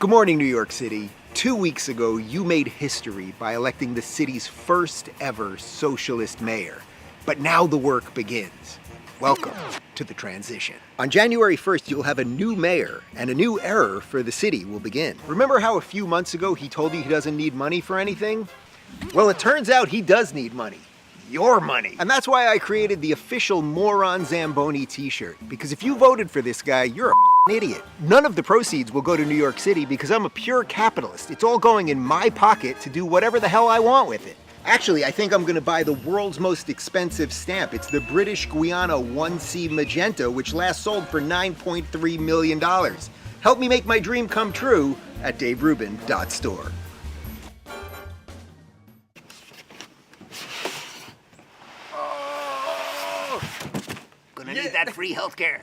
Good morning, New York City. 2 weeks ago, you made history by electing the city's first ever socialist mayor. But now the work begins. Welcome to the transition. On January 1st, you'll have a new mayor, and a new era for the city will begin. Remember how a few months ago he told you he doesn't need money for anything? Well, it turns out he does need money. Your money. And that's why I created the official Moron Zamboni t-shirt. Because if you voted for this guy, you're an idiot. None of the proceeds will go to New York City because I'm a pure capitalist. It's all going in my pocket to do whatever the hell I want with it. Actually, I think I'm gonna buy the world's most expensive stamp. It's the British Guiana 1C Magenta, which last sold for $9.3 million. Help me make my dream come true at daverubin.store. Gonna need that free healthcare.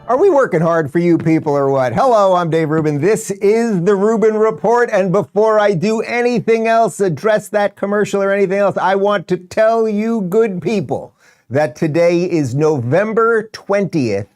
Are we working hard for you people or what? Hello, I'm Dave Rubin. This is the Rubin Report. And before I do anything else, address that commercial or anything else, I want to tell you good people that today is November 20th,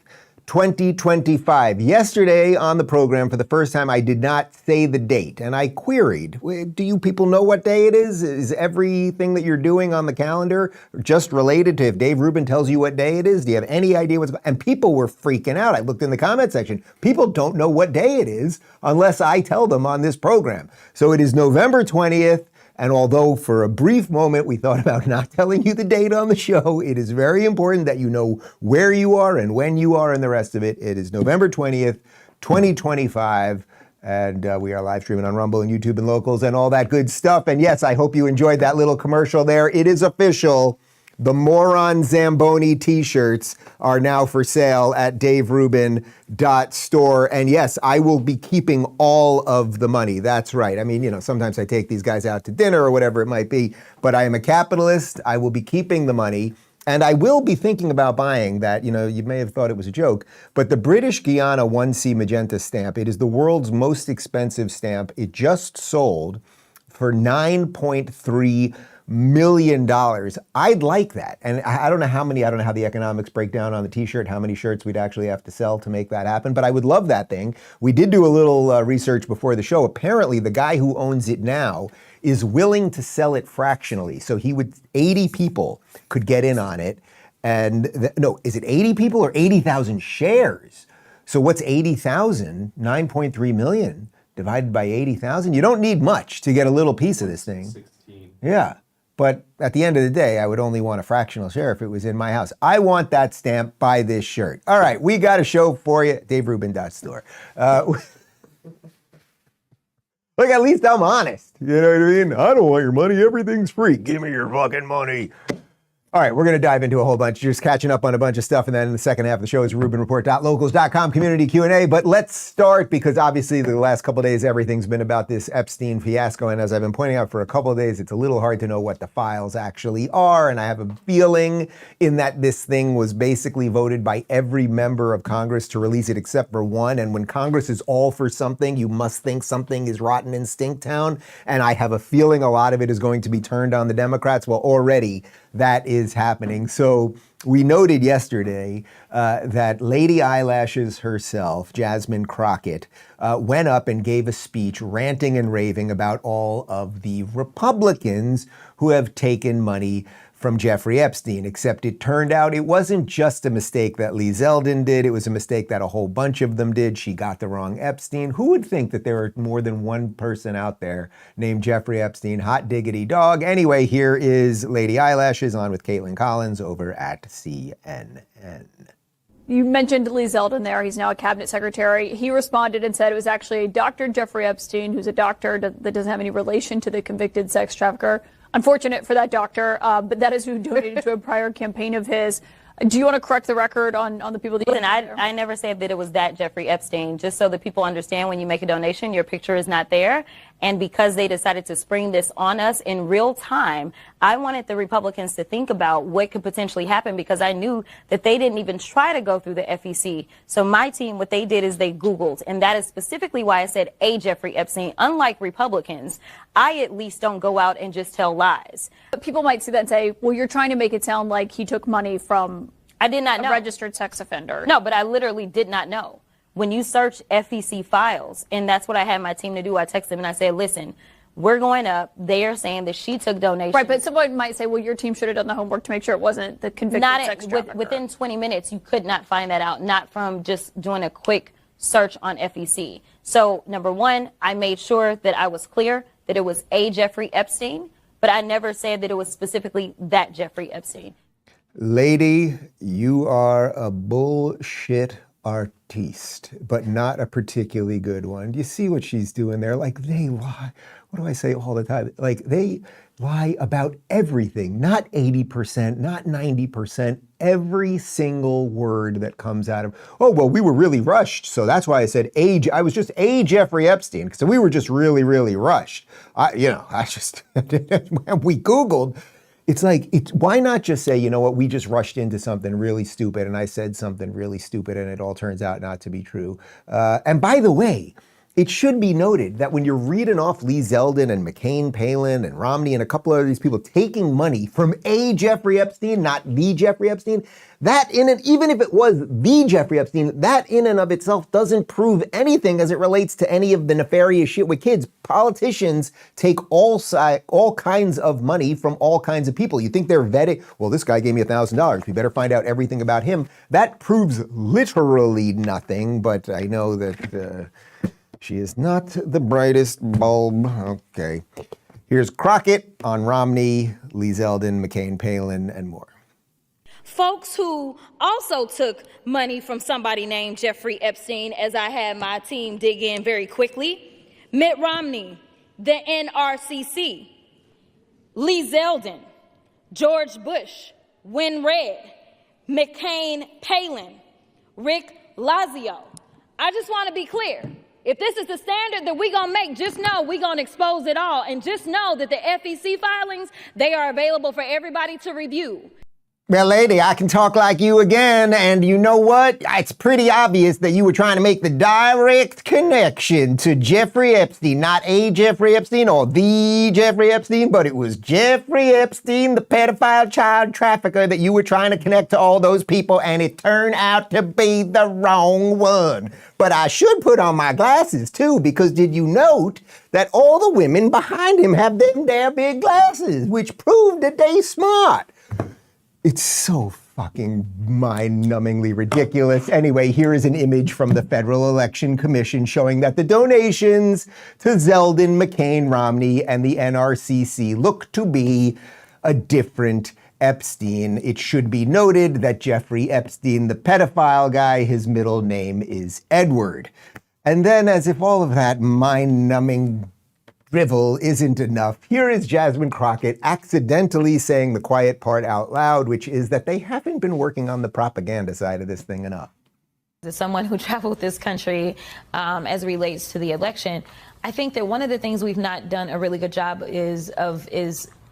2025. Yesterday on the program, for the first time, I did not say the date, and I queried, do you people know what day it is? Is everything that you're doing on the calendar just related to if Dave Rubin tells you what day it is? Do you have any idea what's going on? And people were freaking out. I looked in the comment section. People don't know what day it is unless I tell them on this program. So it is November 20th. And although for a brief moment we thought about not telling you the date on the show, it is very important that you know where you are and when you are and the rest of it. It is November 20th, 2025, and we are live streaming on Rumble and YouTube and Locals and all that good stuff. And yes, I hope you enjoyed that little commercial there. It is official. The Moron Zamboni t-shirts are now for sale at daverubin.store. And yes, I will be keeping all of the money. That's right. I mean, you know, sometimes I take these guys out to dinner or whatever it might be, but I am a capitalist. I will be keeping the money. And I will be thinking about buying that, you know, you may have thought it was a joke, but the British Guiana 1C Magenta stamp, it is the world's most expensive stamp. It just sold for $9.3 million. I'd like that. And I don't know how the economics break down on the t-shirt, how many shirts we'd actually have to sell to make that happen, but I would love that thing. We did do a little research before the show. Apparently the guy who owns it now is willing to sell it fractionally. So 80 people could get in on it. And no, is it 80 people or 80,000 shares? So what's 80,000? 9.3 million divided by 80,000? You don't need much to get a little piece of this thing. 16. Yeah. But at the end of the day, I would only want a fractional share if it was in my house. I want that stamp, buy this shirt. All right, we got a show for you, daverubin.store. Look, at least I'm honest. You know what I mean? I don't want your money, everything's free. Give me your fucking money. All right, we're going to dive into a whole bunch, just catching up on a bunch of stuff, and then in the second half of the show is rubinreport.locals.com community Q&A. But let's start, because obviously the last couple of days, everything's been about this Epstein fiasco, and as I've been pointing out for a couple of days, it's a little hard to know what the files actually are, and I have a feeling in that this thing was basically voted by every member of Congress to release it except for one, and when Congress is all for something, you must think something is rotten in Stinktown, and I have a feeling a lot of it is going to be turned on the Democrats. Well, already that is happening. So we noted yesterday that Lady Eyelashes herself, Jasmine Crockett, went up and gave a speech ranting and raving about all of the Republicans who have taken money from Jeffrey Epstein, except it turned out it wasn't just a mistake that Lee Zeldin did, it was a mistake that a whole bunch of them did. She got the wrong Epstein. Who would think that there are more than one person out there named Jeffrey Epstein? Hot diggity dog. Anyway, here is Lady Eyelashes on with Kaitlan Collins over at CNN. You mentioned Lee Zeldin there. He's now a cabinet secretary. He responded and said it was actually Dr. Jeffrey Epstein, who's a doctor that doesn't have any relation to the convicted sex trafficker. Unfortunate for that doctor, but that is who donated to a prior campaign of his. Do you want to correct the record on the people that... Listen, I never said that it was that Jeffrey Epstein, just so that people understand when you make a donation, your picture is not there. And because they decided to spring this on us in real time, I wanted the Republicans to think about what could potentially happen, because I knew that they didn't even try to go through the FEC. So my team, what they did is they Googled, and that is specifically why I said a Jeffrey Epstein. Unlike Republicans, I at least don't go out and just tell lies. But people might see that and say, well, you're trying to make it sound like he took money from I did not know. a registered sex offender. No, but I literally did not know. When you search FEC files, and that's what I had my team to do, I texted them and I said, listen, we're going up. They are saying that she took donations. Right, but someone might say, well, your team should have done the homework to make sure it wasn't the convicted sex trafficker. Within 20 minutes, you could not find that out, not from just doing a quick search on FEC. So, number one, I made sure that I was clear that it was a Jeffrey Epstein, but I never said that it was specifically that Jeffrey Epstein. Lady, you are a bullshit artiste, but not a particularly good one. Do you see what she's doing there? Like, they lie. What do I say all the time? Like, they lie about everything, not 80%, not 90%, every single word that comes out of, oh, well, we were really rushed, so that's why I said I was just a Jeffrey Epstein, so we were just really, really rushed. We Googled. It's like, why not just say, you know what, we just rushed into something really stupid and I said something really stupid and it all turns out not to be true. And by the way, it should be noted that when you're reading off Lee Zeldin and McCain, Palin and Romney and a couple of these people taking money from a Jeffrey Epstein, not the Jeffrey Epstein, even if it was the Jeffrey Epstein, that in and of itself doesn't prove anything as it relates to any of the nefarious shit with kids. Politicians take all kinds of money from all kinds of people. You think they're vetted? Well, this guy gave me $1,000. We better find out everything about him. That proves literally nothing, but I know that she is not the brightest bulb. Okay. Here's Crockett on Romney, Lee Zeldin, McCain, Palin, and more. Folks who also took money from somebody named Jeffrey Epstein, as I had my team dig in very quickly: Mitt Romney, the NRCC, Lee Zeldin, George Bush, Win Red, McCain, Palin, Rick Lazio. I just want to be clear. If this is the standard that we're going to make, just know we're going to expose it all. And just know that the FEC filings, they are available for everybody to review. Well, lady, I can talk like you again, and you know what? It's pretty obvious that you were trying to make the direct connection to Jeffrey Epstein, not a Jeffrey Epstein or the Jeffrey Epstein, but it was Jeffrey Epstein, the pedophile child trafficker, that you were trying to connect to all those people, and it turned out to be the wrong one. But I should put on my glasses, too, because did you note that all the women behind him have them there big glasses, which proved that they smart? It's so fucking mind-numbingly ridiculous. Anyway, here is an image from the Federal Election Commission showing that the donations to Zeldin, McCain, Romney, and the NRCC look to be a different Epstein. It should be noted that Jeffrey Epstein, the pedophile guy, his middle name is Edward. And then, as if all of that mind-numbing drivel isn't enough, here is Jasmine Crockett accidentally saying the quiet part out loud, which is that they haven't been working on the propaganda side of this thing enough. As someone who traveled this country as it relates to the election, I think that one of the things we've not done a really good job is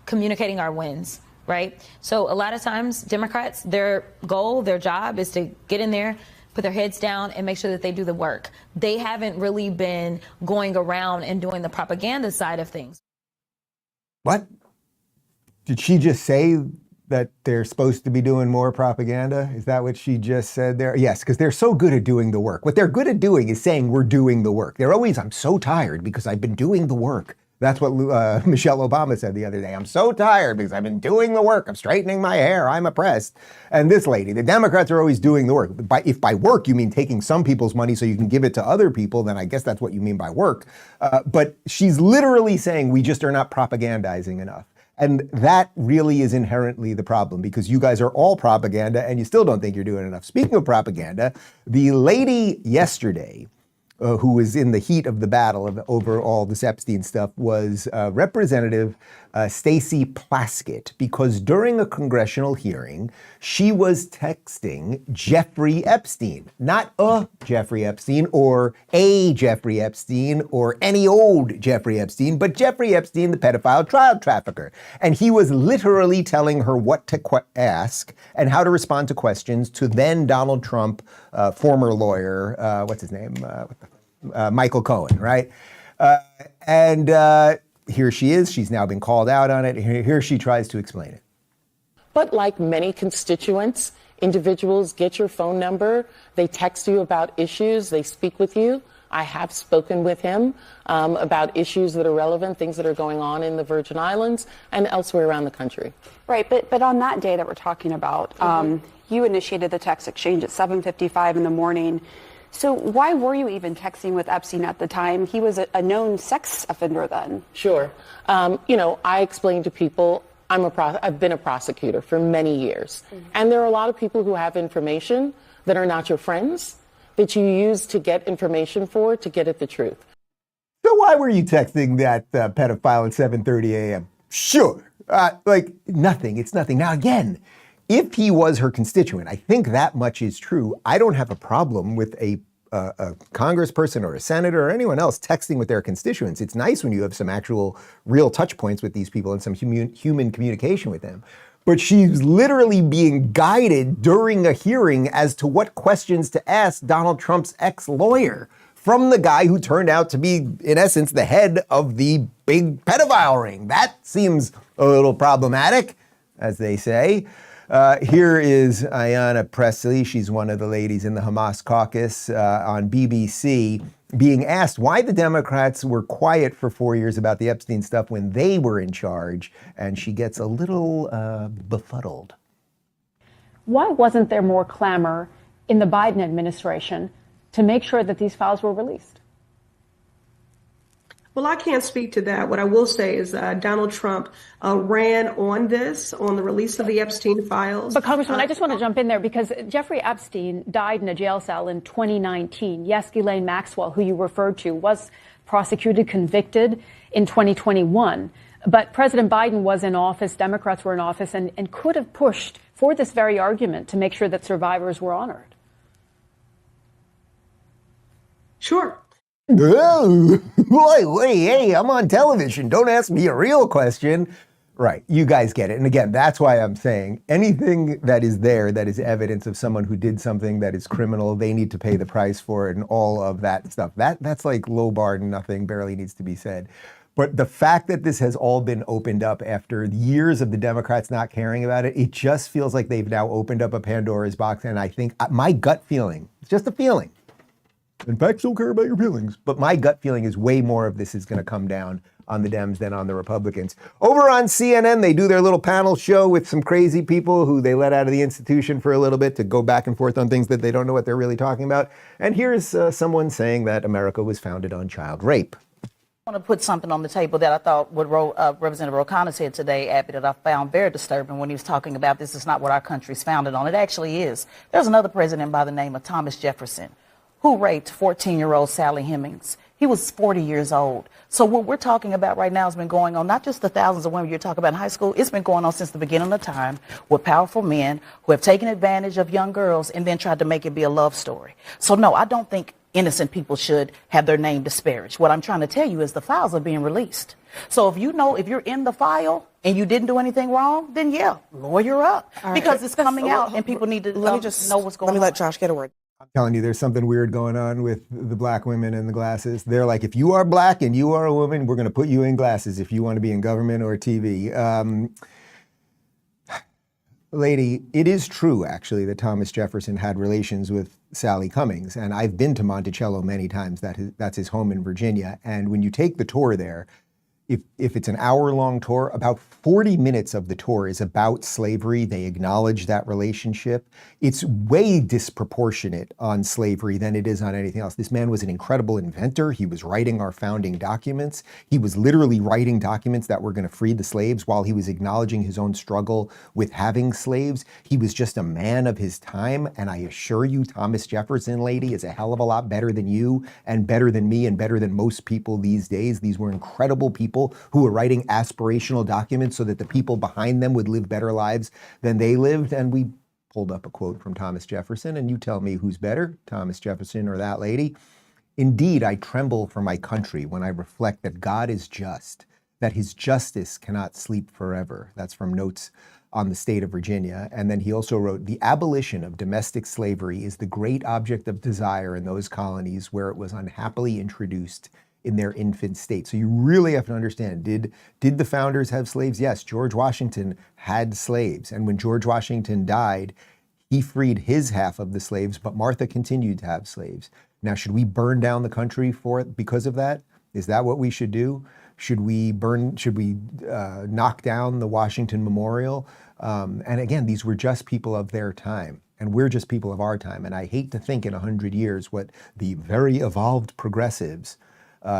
communicating our wins, right? So a lot of times Democrats, their goal, their job is to get in there, put their heads down and make sure that they do the work. They haven't really been going around and doing the propaganda side of things. What? Did she just say that they're supposed to be doing more propaganda? Is that what she just said there? Yes, because they're so good at doing the work. What they're good at doing is saying we're doing the work. They're always, I'm so tired because I've been doing the work. That's what Michelle Obama said the other day. I'm so tired because I've been doing the work. I'm straightening my hair. I'm oppressed. And this lady, the Democrats are always doing the work. If by work you mean taking some people's money so you can give it to other people, then I guess that's what you mean by work. But she's literally saying we just are not propagandizing enough. And that really is inherently the problem, because you guys are all propaganda and you still don't think you're doing enough. Speaking of propaganda, the lady yesterday who was in the heat of the battle over all this Epstein stuff was Representative Stacey Plaskett, because during a congressional hearing, she was texting Jeffrey Epstein, not a Jeffrey Epstein or a Jeffrey Epstein or any old Jeffrey Epstein, but Jeffrey Epstein, the pedophile child trafficker. And he was literally telling her what to ask and how to respond to questions to then Donald Trump, former lawyer, what's his name? Michael Cohen, right? Here she is. She's now been called out on it. Here she tries to explain it. But like many constituents, individuals get your phone number. They text you about issues. They speak with you. I have spoken with him about issues that are relevant, things that are going on in the Virgin Islands and elsewhere around the country. Right, but on that day that we're talking about, you initiated the text exchange at 7:55 in the morning. So why were you even texting with Epstein at the time? He was a known sex offender then. Sure. I explained to people, I've been a prosecutor for many years. And there are a lot of people who have information that are not your friends that you use to get information to get at the truth. So why were you texting that pedophile at 7:30 a.m.? Sure. Nothing. It's nothing. Now, again, if he was her constituent, I think that much is true. I don't have a problem with a congressperson or a senator or anyone else texting with their constituents. It's nice when you have some actual real touch points with these people and some human communication with them. But she's literally being guided during a hearing as to what questions to ask Donald Trump's ex-lawyer from the guy who turned out to be, in essence, the head of the big pedophile ring. That seems a little problematic, as they say. Here is Ayanna Pressley. She's one of the ladies in the Hamas caucus on BBC, being asked why the Democrats were quiet for 4 years about the Epstein stuff when they were in charge, and she gets a little befuddled. Why wasn't there more clamor in the Biden administration to make sure that these files were released? Well, I can't speak to that. What I will say is Donald Trump ran on the release of the Epstein files. But Congressman, I just want to jump in there because Jeffrey Epstein died in a jail cell in 2019. Yes, Ghislaine Maxwell, who you referred to, was prosecuted, convicted in 2021. But President Biden was in office, Democrats were in office, and could have pushed for this very argument to make sure that survivors were honored. Sure. Oh, wait, hey, I'm on television. Don't ask me a real question. Right, you guys get it. And again, that's why I'm saying anything that is there that is evidence of someone who did something that is criminal, they need to pay the price for it and all of that stuff. That's like low bar and nothing barely needs to be said. But the fact that this has all been opened up after years of the Democrats not caring about it, it just feels like they've now opened up a Pandora's box. And I think my gut feeling, it's just a feeling. In fact, don't care about your feelings. But my gut feeling is way more of this is going to come down on the Dems than on the Republicans. Over on CNN, they do their little panel show with some crazy people who they let out of the institution for a little bit to go back and forth on things that they don't know what they're really talking about. And here's someone saying that America was founded on child rape. I want to put something on the table that I thought what Representative O'Connor said today, Abby, that I found very disturbing when he was talking about this is not what our country's founded on. It actually is. There's another president by the name of Thomas Jefferson who raped 14-year-old Sally Hemings. He was 40 years old. So what we're talking about right now has been going on, not just the thousands of women you're talking about in high school, it's been going on since the beginning of time with powerful men who have taken advantage of young girls and then tried to make it be a love story. So no, I don't think innocent people should have their name disparaged. What I'm trying to tell you is the files are being released. So if you're in the file and you didn't do anything wrong, then yeah, lawyer up. Right. Because it's coming out and people need to know what's going on. Let me let Josh get a word. I'm telling you, there's something weird going on with the black women and the glasses. They're like, if you are black and you are a woman, we're going to put you in glasses if you want to be in government or TV. Lady, it is true, actually, that Thomas Jefferson had relations with Sally Cummings. And I've been to Monticello many times. That's his home in Virginia. And when you take the tour there, if it's an hour-long tour, about 40 minutes of the tour is about slavery. They acknowledge that relationship. It's way disproportionate on slavery than it is on anything else. This man was an incredible inventor. He was writing our founding documents. He was literally writing documents that were going to free the slaves while he was acknowledging his own struggle with having slaves. He was just a man of his time. And I assure you, Thomas Jefferson, lady, is a hell of a lot better than you and better than me and better than most people these days. These were incredible people people who were writing aspirational documents so that the people behind them would live better lives than they lived. And we pulled up a quote from Thomas Jefferson, and you tell me who's better, Thomas Jefferson or that lady. Indeed, I tremble for my country when I reflect that God is just, that his justice cannot sleep forever. That's from Notes on the State of Virginia. And then he also wrote, the abolition of domestic slavery is the great object of desire in those colonies where it was unhappily introduced in their infant state. So you really have to understand, did the founders have slaves? Yes, George Washington had slaves. And when George Washington died, he freed his half of the slaves, but Martha continued to have slaves. Now, should we burn down the country for it because of that? Is that what we should do? Should we knock down the Washington Memorial? And again, these were just people of their time, and we're just people of our time. And I hate to think in 100 years what the very evolved progressives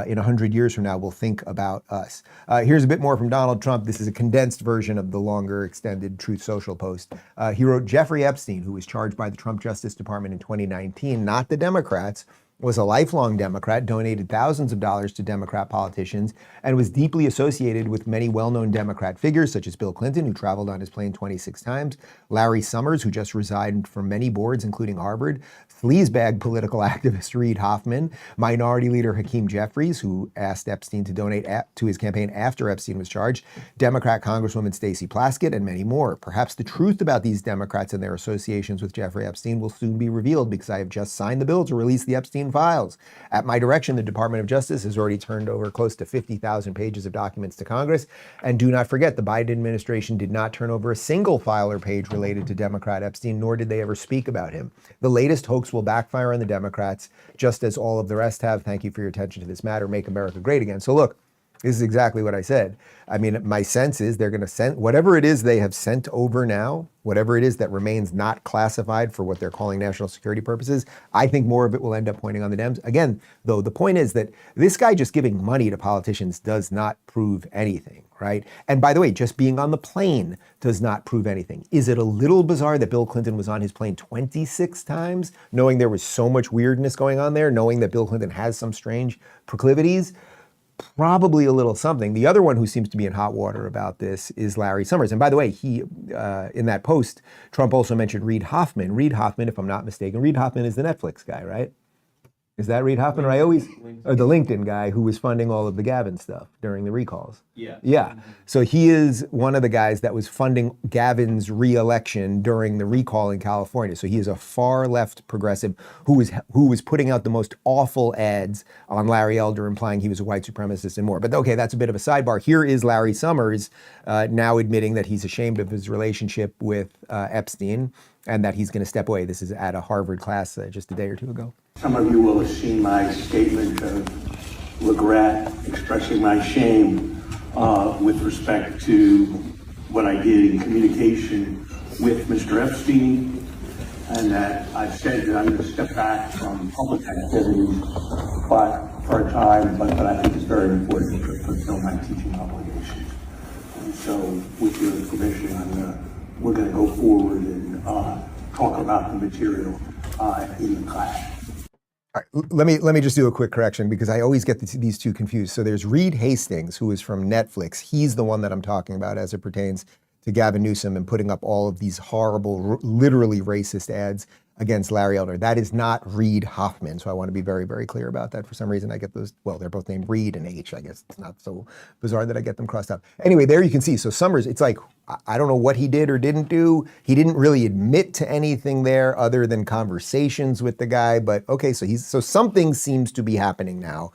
in 100 years from now will think about us. Here's a bit more from Donald Trump. This is a condensed version of the longer extended Truth Social post. He wrote, Jeffrey Epstein, who was charged by the Trump Justice Department in 2019, not the Democrats, was a lifelong Democrat, donated thousands of dollars to Democrat politicians, and was deeply associated with many well-known Democrat figures, such as Bill Clinton, who traveled on his plane 26 times, Larry Summers, who just resigned from many boards, including Harvard, sleazebag political activist Reid Hoffman, Minority Leader Hakeem Jeffries, who asked Epstein to donate to his campaign after Epstein was charged, Democrat Congresswoman Stacey Plaskett, and many more. Perhaps the truth about these Democrats and their associations with Jeffrey Epstein will soon be revealed, because I have just signed the bill to release the Epstein files. At my direction, the Department of Justice has already turned over close to 50,000 pages of documents to Congress. And do not forget, the Biden administration did not turn over a single file or page related to Democrat Epstein, nor did they ever speak about him. The latest hoax will backfire on the Democrats, just as all of the rest have. Thank you for your attention to this matter. Make America great again. So look, this is exactly what I said. I mean, my sense is they're going to send whatever it is they have sent over now, whatever it is that remains not classified for what they're calling national security purposes. I think more of it will end up pointing on the Dems. Again, though, the point is that this guy just giving money to politicians does not prove anything, right? And by the way, just being on the plane does not prove anything. Is it a little bizarre that Bill Clinton was on his plane 26 times, knowing there was so much weirdness going on there, knowing that Bill Clinton has some strange proclivities? Probably a little something. The other one who seems to be in hot water about this is Larry Summers. And by the way, he, in that post, Trump also mentioned Reid Hoffman. Reid Hoffman, if I'm not mistaken, Reid Hoffman is the Netflix guy, right? Is that Reid Hoffman? Or the LinkedIn guy who was funding all of the Gavin stuff during the recalls. Yeah. Yeah. So he is one of the guys that was funding Gavin's re-election during the recall in California. So he is a far left progressive who was putting out the most awful ads on Larry Elder, implying he was a white supremacist and more. But okay, that's a bit of a sidebar. Here is Larry Summers now admitting that he's ashamed of his relationship with Epstein and that he's going to step away. This is at a Harvard class just a day or two ago. Some of you will have seen my statement of regret, expressing my shame with respect to what I did in communication with Mr. Epstein, and that I've said that I'm going to step back from public activities for a time, but I think it's very important to fulfill my teaching obligations. And so, with your permission, we're going to go forward and talk about the material in the class. All right, let me just do a quick correction because I always get these two confused. So there's Reed Hastings, who is from Netflix. He's the one that I'm talking about as it pertains to Gavin Newsom and putting up all of these horrible, literally racist ads against Larry Elder. That is not Reid Hoffman. So I want to be very, very clear about that. For some reason, I get those, well, they're both named Reid and H. I guess it's not so bizarre that I get them crossed out. Anyway, there you can see. So Summers, it's like, I don't know what he did or didn't do. He didn't really admit to anything there other than conversations with the guy. But okay, so something seems to be happening now.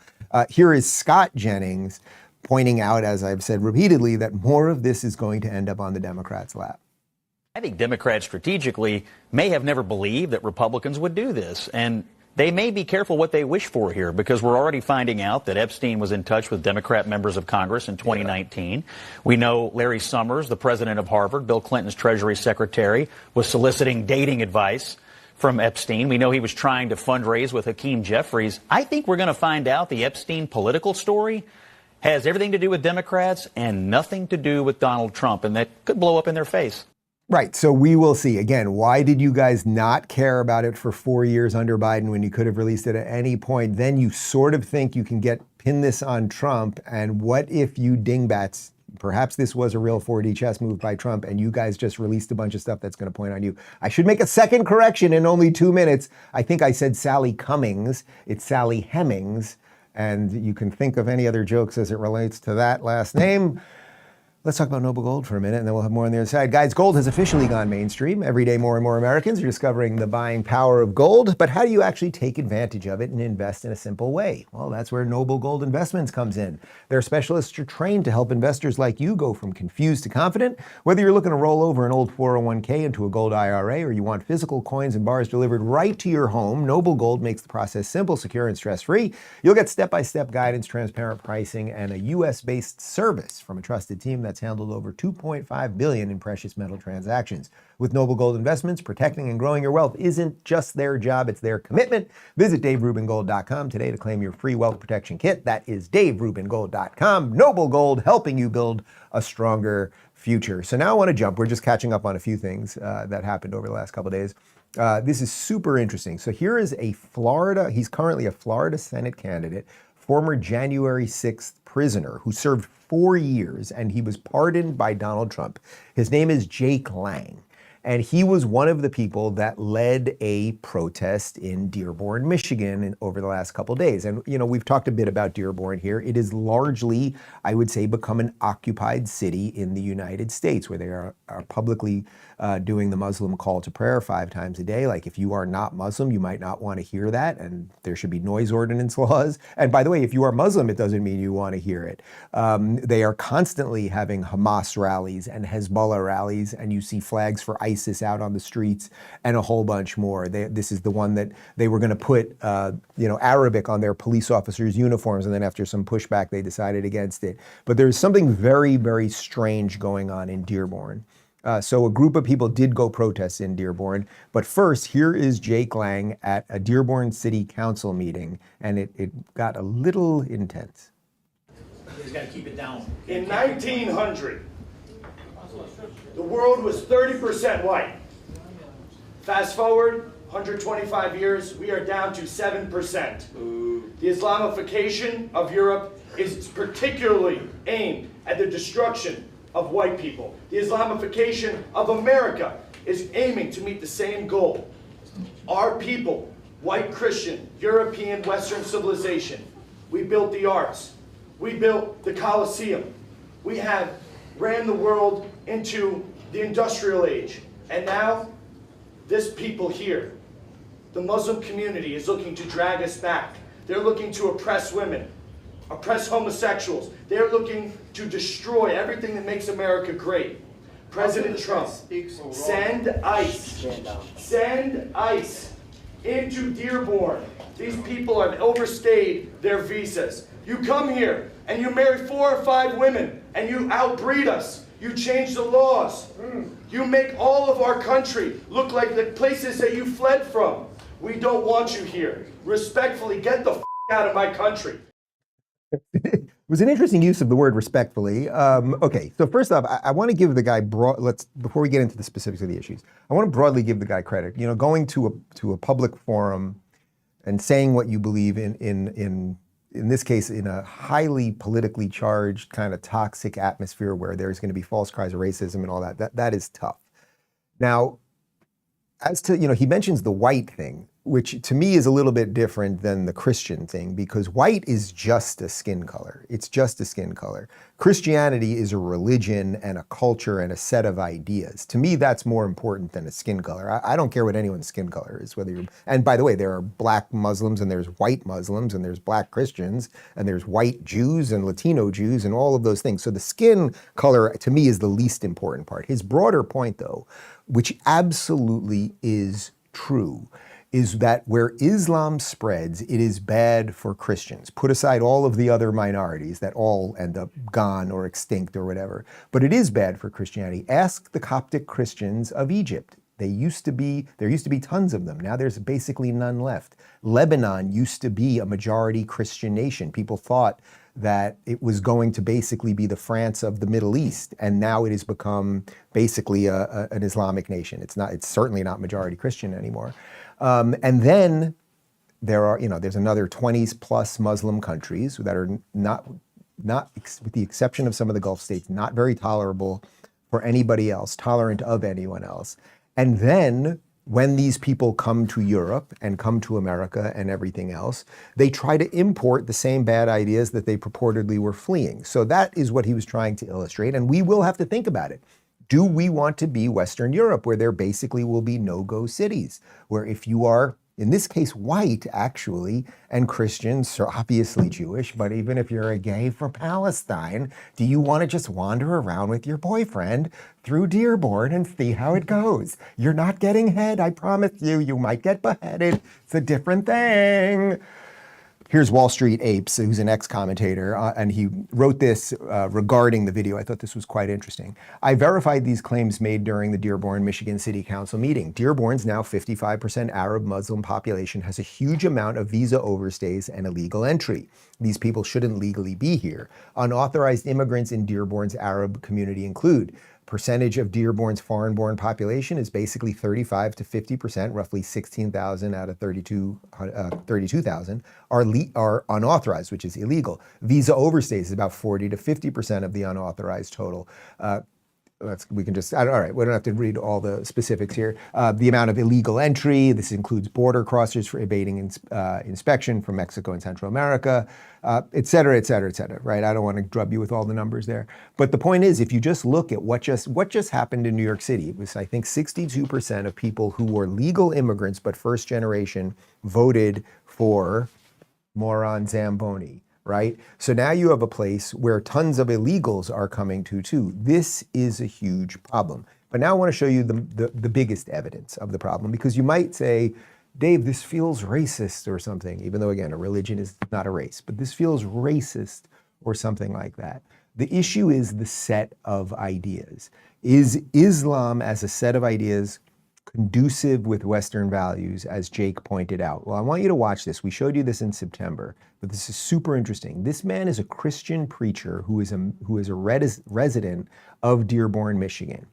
Here is Scott Jennings pointing out, as I've said repeatedly, that more of this is going to end up on the Democrats' lap. I think Democrats strategically may have never believed that Republicans would do this. And they may be careful what they wish for here, because we're already finding out that Epstein was in touch with Democrat members of Congress in 2019. We know Larry Summers, the president of Harvard, Bill Clinton's Treasury Secretary, was soliciting dating advice from Epstein. We know he was trying to fundraise with Hakeem Jeffries. I think we're going to find out the Epstein political story has everything to do with Democrats and nothing to do with Donald Trump, and that could blow up in their face. Right. So we will see. Again, why did you guys not care about it for 4 years under Biden when you could have released it at any point? Then you sort of think you can get pin this on Trump, and what if you dingbats, perhaps this was a real 4D chess move by Trump, and you guys just released a bunch of stuff that's going to point on you. I should make a second correction in only 2 minutes. I think I said Sally Cummings. It's Sally Hemings, and you can think of any other jokes as it relates to that last name. Let's talk about Noble Gold for a minute, and then we'll have more on the other side. Guys, gold has officially gone mainstream. Every day, more and more Americans are discovering the buying power of gold. But how do you actually take advantage of it and invest in a simple way? Well, that's where Noble Gold Investments comes in. Their specialists are trained to help investors like you go from confused to confident. Whether you're looking to roll over an old 401k into a gold IRA, or you want physical coins and bars delivered right to your home, Noble Gold makes the process simple, secure, and stress-free. You'll get step-by-step guidance, transparent pricing, and a U.S.-based service from a trusted team that's handled over $2.5 billion in precious metal transactions. With Noble Gold Investments, protecting and growing your wealth isn't just their job, it's their commitment. Visit DaveRubinGold.com today to claim your free wealth protection kit. That is DaveRubinGold.com. Noble Gold, helping you build a stronger future. So now I want to jump. We're just catching up on a few things that happened over the last couple of days. This is super interesting. So here is he's currently a Florida Senate candidate, former January 6th prisoner who served 4 years, and he was pardoned by Donald Trump. His name is Jake Lang, and he was one of the people that led a protest in Dearborn, Michigan over the last couple of days. And, you know, we've talked a bit about Dearborn here. It is largely, I would say, become an occupied city in the United States, where they are publicly doing the Muslim call to prayer 5 times a day. Like, if you are not Muslim, you might not want to hear that, and there should be noise ordinance laws. And by the way, if you are Muslim, it doesn't mean you want to hear it. They are constantly having Hamas rallies and Hezbollah rallies, and you see flags for ISIS out on the streets and a whole bunch more. This is the one that they were going to put Arabic on their police officers' uniforms, and then after some pushback, they decided against it. But there's something very, very strange going on in Dearborn. So a group of people did go protest in Dearborn. But first, here is Jake Lang at a Dearborn City Council meeting, and it got a little intense. You just got to keep it down. In 1900, the world was 30% white. Fast forward 125 years, we are down to 7%. The Islamification of Europe is particularly aimed at the destruction of white people. The Islamification of America is aiming to meet the same goal. Our people, white Christian, European, Western civilization, we built the arts. We built the Colosseum. We have ran the world into the industrial age. And now, this people here, the Muslim community, is looking to drag us back. They're looking to oppress women, oppress homosexuals. They're looking to destroy everything that makes America great. President Trump, send ICE into Dearborn. These people have overstayed their visas. You come here and you marry 4 or 5 women and you outbreed us. You change the laws. You make all of our country look like the places that you fled from. We don't want you here. Respectfully, get the f*** out of my country. It was an interesting use of the word respectfully. Okay, so first off, I want to give the guy before we get into the specifics of the issues, I want to broadly give the guy credit. You know, going to a public forum and saying what you believe in this case, in a highly politically charged kind of toxic atmosphere where there's going to be false cries of racism and all that is tough. Now, as to, he mentions the white thing, which to me is a little bit different than the Christian thing, because white is just a skin color. It's just a skin color. Christianity is a religion and a culture and a set of ideas. To me, that's more important than a skin color. I don't care what anyone's skin color is, and by the way, there are black Muslims and there's white Muslims and there's black Christians and there's white Jews and Latino Jews and all of those things. So the skin color to me is the least important part. His broader point though, which absolutely is true, is that where Islam spreads, it is bad for Christians. Put aside all of the other minorities that all end up gone or extinct or whatever, but it is bad for Christianity. Ask the Coptic Christians of Egypt. There used to be tons of them. Now there's basically none left. Lebanon used to be a majority Christian nation. People thought that it was going to basically be the France of the Middle East, and now it has become basically an Islamic nation. It's certainly not majority Christian anymore. And then there are, there's another 20 plus Muslim countries that are not, with the exception of some of the Gulf states, not very tolerable for anybody else, tolerant of anyone else. And then when these people come to Europe and come to America and everything else, they try to import the same bad ideas that they purportedly were fleeing. So that is what he was trying to illustrate. And we will have to think about it. Do we want to be Western Europe, where there basically will be no-go cities, where if you are, in this case, white, actually, and Christians are obviously Jewish, but even if you're a gay for Palestine, do you want to just wander around with your boyfriend through Dearborn and see how it goes? You're not getting head, I promise you. You might get beheaded. It's a different thing. Here's Wall Street Apes, who's an ex-commentator, and he wrote this regarding the video. I thought this was quite interesting. I verified these claims made during the Dearborn, Michigan City Council meeting. Dearborn's now 55% Arab Muslim population has a huge amount of visa overstays and illegal entry. These people shouldn't legally be here. Unauthorized immigrants in Dearborn's Arab community include percentage of Dearborn's foreign-born population is basically 35 to 50%, roughly 16,000 out of 32,000 are unauthorized, which is illegal. Visa overstays is about 40 to 50% of the unauthorized total. We can just, all right, we don't have to read all the specifics here. The amount of illegal entry, this includes border crossers for evading inspection from Mexico and Central America, et cetera, et cetera, et cetera, right? I don't want to drub you with all the numbers there. But the point is, if you just look at what just happened in New York City, it was, I think, 62% of people who were legal immigrants but first generation voted for moron Zamboni. Right? So now you have a place where tons of illegals are coming to too. This is a huge problem. But now I want to show you the biggest evidence of the problem, because you might say, Dave, this feels racist or something, even though, again, a religion is not a race, but this feels racist or something like that. The issue is the set of ideas. Is Islam as a set of ideas conducive with Western values, as Jake pointed out? Well, I want you to watch this. We showed you this in September, but this is super interesting. This man is a Christian preacher who is a resident of Dearborn, Michigan.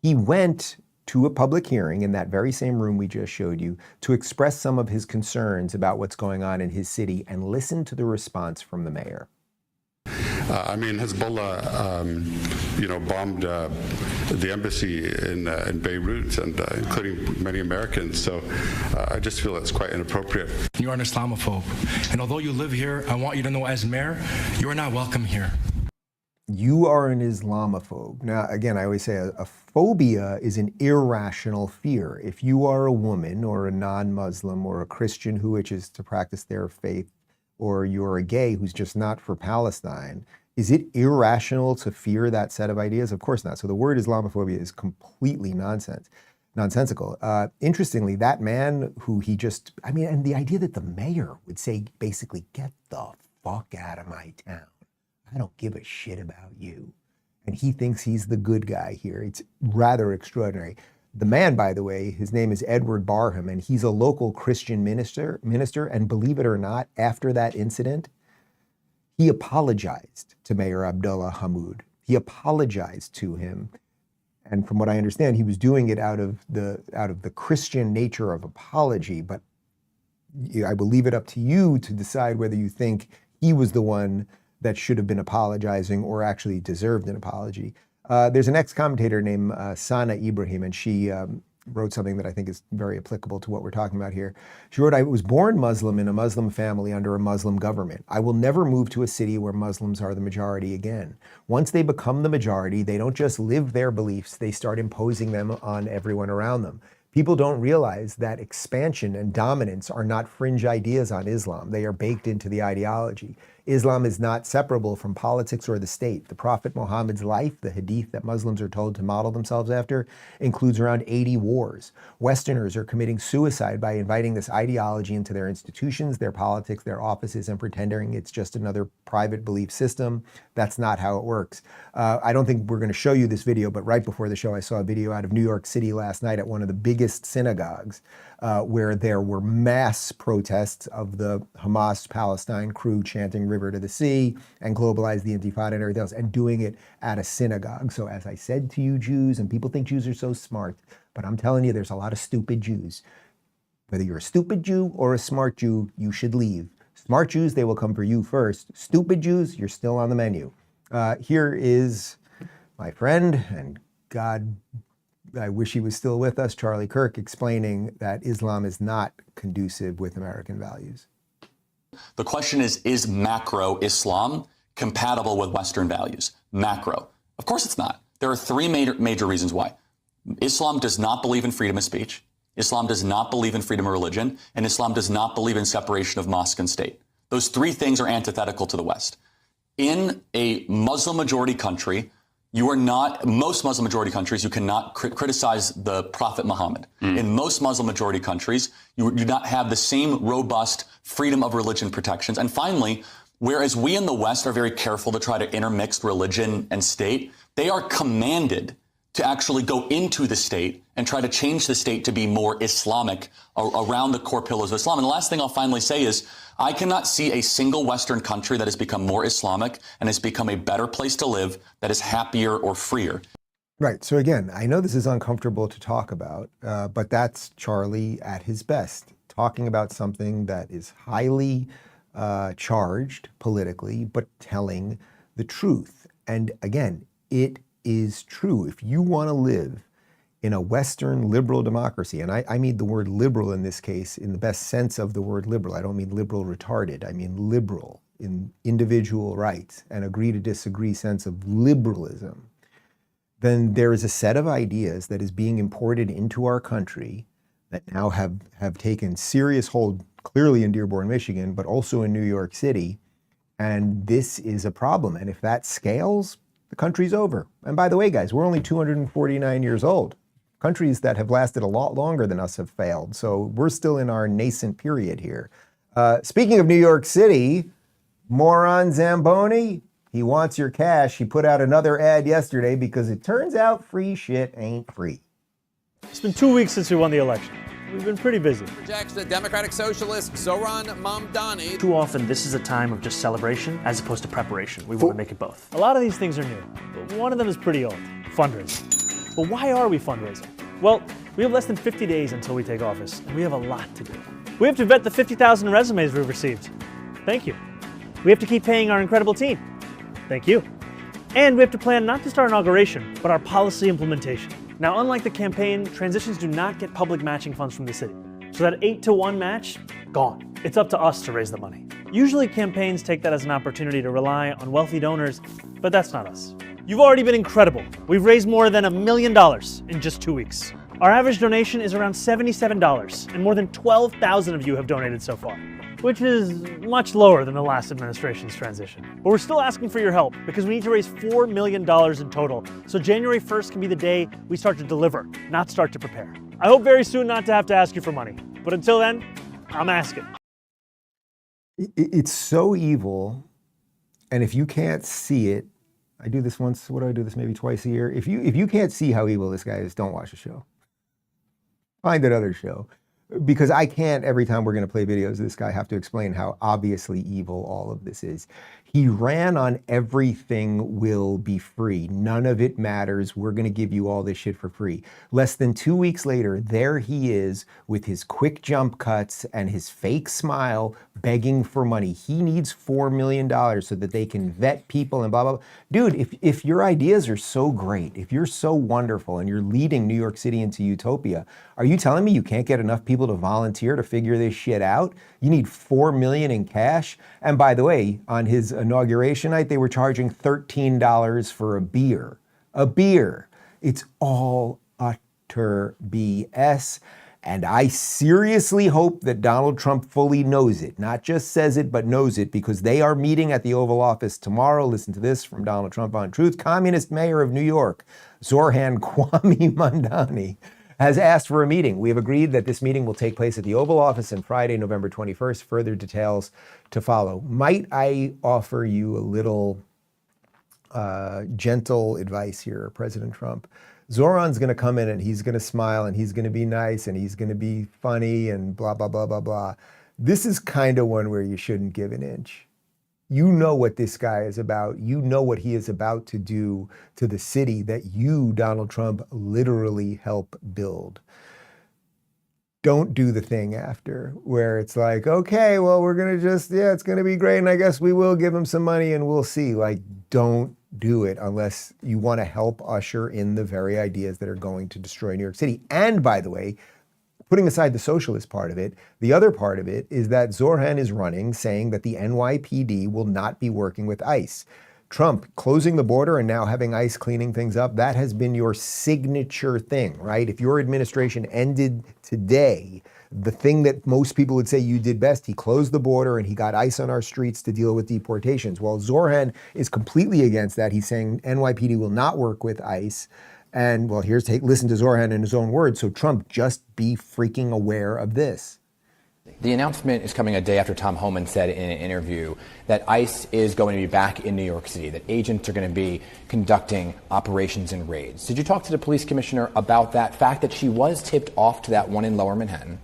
He went to a public hearing in that very same room we just showed you to express some of his concerns about what's going on in his city, and listen to the response from the mayor. Hezbollah, bombed the embassy in Beirut, and including many Americans. So I just feel it's quite inappropriate. You are an Islamophobe, and although you live here, I want you to know, as mayor, you are not welcome here. You are an Islamophobe. Now, again, I always say a phobia is an irrational fear. If you are a woman or a non-Muslim or a Christian who wishes to practice their faith, or you're a gay who's just not for Palestine, is it irrational to fear that set of ideas? Of course not. So the word Islamophobia is completely nonsensical. Interestingly, that man who and the idea that the mayor would say, basically, get the fuck out of my town. I don't give a shit about you. And he thinks he's the good guy here. It's rather extraordinary. The man, by the way, his name is Edward Barham, and he's a local Christian minister, and believe it or not, after that incident, he apologized to Mayor Abdullah Hammoud. He apologized to him, and from what I understand, he was doing it out of the Christian nature of apology. But I will leave it up to you to decide whether you think he was the one that should have been apologizing or actually deserved an apology. There's an ex-commentator named Sana Ibrahim, and she wrote something that I think is very applicable to what we're talking about here. She wrote, I was born Muslim in a Muslim family under a Muslim government. I will never move to a city where Muslims are the majority again. Once they become the majority, they don't just live their beliefs, they start imposing them on everyone around them. People don't realize that expansion and dominance are not fringe ideas on Islam. They are baked into the ideology. Islam is not separable from politics or the state. The Prophet Muhammad's life, the hadith that Muslims are told to model themselves after, includes around 80 wars. Westerners are committing suicide by inviting this ideology into their institutions, their politics, their offices, and pretending it's just another private belief system. That's not how it works. I don't think we're going to show you this video, but right before the show, I saw a video out of New York City last night at one of the biggest synagogues, where there were mass protests of the Hamas-Palestine crew chanting "River to the Sea" and globalize the Intifada and everything else, and doing it at a synagogue. So as I said to you Jews, and people think Jews are so smart, but I'm telling you, there's a lot of stupid Jews. Whether you're a stupid Jew or a smart Jew, you should leave. Smart Jews, they will come for you first. Stupid Jews, you're still on the menu. Here is my friend, and God, I wish he was still with us, Charlie Kirk, explaining that Islam is not conducive with American values. The question is macro Islam compatible with Western values? Macro. Of course it's not. There are three major reasons why. Islam does not believe in freedom of speech. Islam does not believe in freedom of religion. And Islam does not believe in separation of mosque and state. Those three things are antithetical to the West. In a Muslim majority country, most Muslim majority countries, you cannot criticize the Prophet Muhammad. In most Muslim majority countries, you do not have the same robust freedom of religion protections. And finally, whereas we in the West are very careful to try to intermix religion and state, they are commanded to actually go into the state and try to change the state to be more Islamic around the core pillars of Islam. And the last thing I'll finally say is, I cannot see a single Western country that has become more Islamic and has become a better place to live that is happier or freer. Right. So again, I know this is uncomfortable to talk about, but that's Charlie at his best, talking about something that is highly charged politically, but telling the truth. And again, it is true. If you want to live in a Western liberal democracy, and I mean the word liberal in this case in the best sense of the word liberal. I don't mean liberal retarded. I mean liberal in individual rights and agree to disagree sense of liberalism. Then there is a set of ideas that is being imported into our country that now have taken serious hold, clearly in Dearborn, Michigan, but also in New York City. And this is a problem. And if that scales, the country's over. And by the way, guys, we're only 249 years old. Countries that have lasted a lot longer than us have failed. So we're still in our nascent period here. Speaking of New York City, moron Zamboni, he wants your cash. He put out another ad yesterday because it turns out free shit ain't free. It's been 2 weeks since we won the election. We've been pretty busy. Rejects the Democratic Socialist Zohran Mamdani. Too often, this is a time of just celebration as opposed to preparation. We want to make it both. A lot of these things are new, but one of them is pretty old, fundraising. But why are we fundraising? Well, we have less than 50 days until we take office, and we have a lot to do. We have to vet the 50,000 resumes we've received. Thank you. We have to keep paying our incredible team. Thank you. And we have to plan not just our inauguration, but our policy implementation. Now, unlike the campaign, transitions do not get public matching funds from the city. So that 8-to-1 match, gone. It's up to us to raise the money. Usually campaigns take that as an opportunity to rely on wealthy donors, but that's not us. You've already been incredible. We've raised more than $1 million in just 2 weeks. Our average donation is around $77, and more than 12,000 of you have donated so far, which is much lower than the last administration's transition. But we're still asking for your help because we need to raise $4 million in total, so January 1st can be the day we start to deliver, not start to prepare. I hope very soon not to have to ask you for money, but until then, I'm asking. It's so evil, and if you can't see it, I do this once, what do I do this maybe twice a year? If you can't see how evil this guy is, don't watch the show. Find another show. Because I can't, every time we're going to play videos of this guy, have to explain how obviously evil all of this is. He ran on everything will be free. None of it matters. We're going to give you all this shit for free. Less than 2 weeks later, there he is with his quick jump cuts and his fake smile begging for money. He needs $4 million so that they can vet people and blah, blah, blah. Dude, if your ideas are so great, if you're so wonderful and you're leading New York City into utopia, are you telling me you can't get enough people to volunteer to figure this shit out? You need $4 million in cash? And by the way, on his inauguration night, they were charging $13 for a beer. A beer. It's all utter BS. And I seriously hope that Donald Trump fully knows it, not just says it, but knows it, because they are meeting at the Oval Office tomorrow. Listen to this from Donald Trump on Truth. Communist mayor of New York, Zohran Mamdani, has asked for a meeting. We have agreed that this meeting will take place at the Oval Office on Friday, November 21st. Further details to follow. Might I offer you a little gentle advice here, President Trump? Zohran's going to come in and he's going to smile and he's going to be nice and he's going to be funny and blah, blah, blah, blah, blah. This is kind of one where you shouldn't give an inch. You know what this guy is about. You know what he is about to do to the city that you, Donald Trump, literally help build. don't do the thing after where it's like, okay, well, we're going to just, yeah, it's going to be great. And I guess we will give him some money and we'll see. Like, don't do it unless you want to help usher in the very ideas that are going to destroy New York City. And by the way, putting aside the socialist part of it, the other part of it is that Zohran is running saying that the NYPD will not be working with ICE. Trump closing the border and now having ICE cleaning things up, that has been your signature thing, right? If your administration ended today, the thing that most people would say you did best, he closed the border and he got ICE on our streets to deal with deportations. Well, Zohran is completely against that. He's saying NYPD will not work with ICE. And well, listen to Zohran in his own words. So Trump, just be freaking aware of this. The announcement is coming a day after Tom Homan said in an interview that ICE is going to be back in New York City, that agents are going to be conducting operations and raids. Did you talk to the police commissioner about that fact that she was tipped off to that one in Lower Manhattan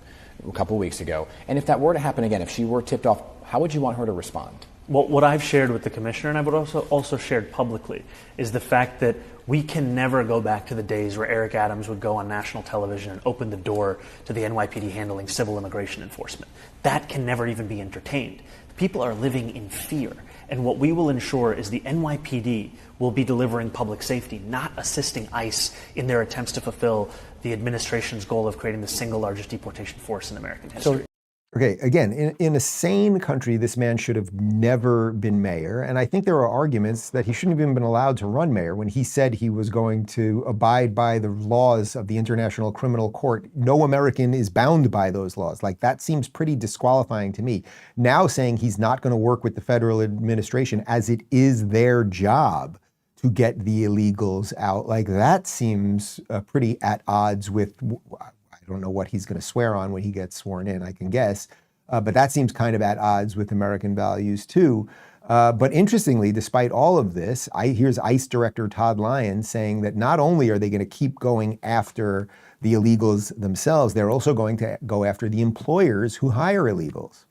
a couple of weeks ago? And if that were to happen again, if she were tipped off, how would you want her to respond? Well, what I've shared with the commissioner, and I would also shared publicly, is the fact that we can never go back to the days where Eric Adams would go on national television and open the door to the NYPD handling civil immigration enforcement. That can never even be entertained. People are living in fear. And what we will ensure is the NYPD will be delivering public safety, not assisting ICE in their attempts to fulfill the administration's goal of creating the single largest deportation force in American history. Okay, again, in a sane country, this man should have never been mayor. And I think there are arguments that he shouldn't have even been allowed to run mayor when he said he was going to abide by the laws of the International Criminal Court. No American is bound by those laws. Like, that seems pretty disqualifying to me. Now saying he's not going to work with the federal administration as it is their job to get the illegals out, like that seems pretty at odds with, I don't know what he's going to swear on when he gets sworn in, I can guess. But that seems kind of at odds with American values too. But interestingly, despite all of this, here's ICE Director Todd Lyons saying that not only are they going to keep going after the illegals themselves, they're also going to go after the employers who hire illegals.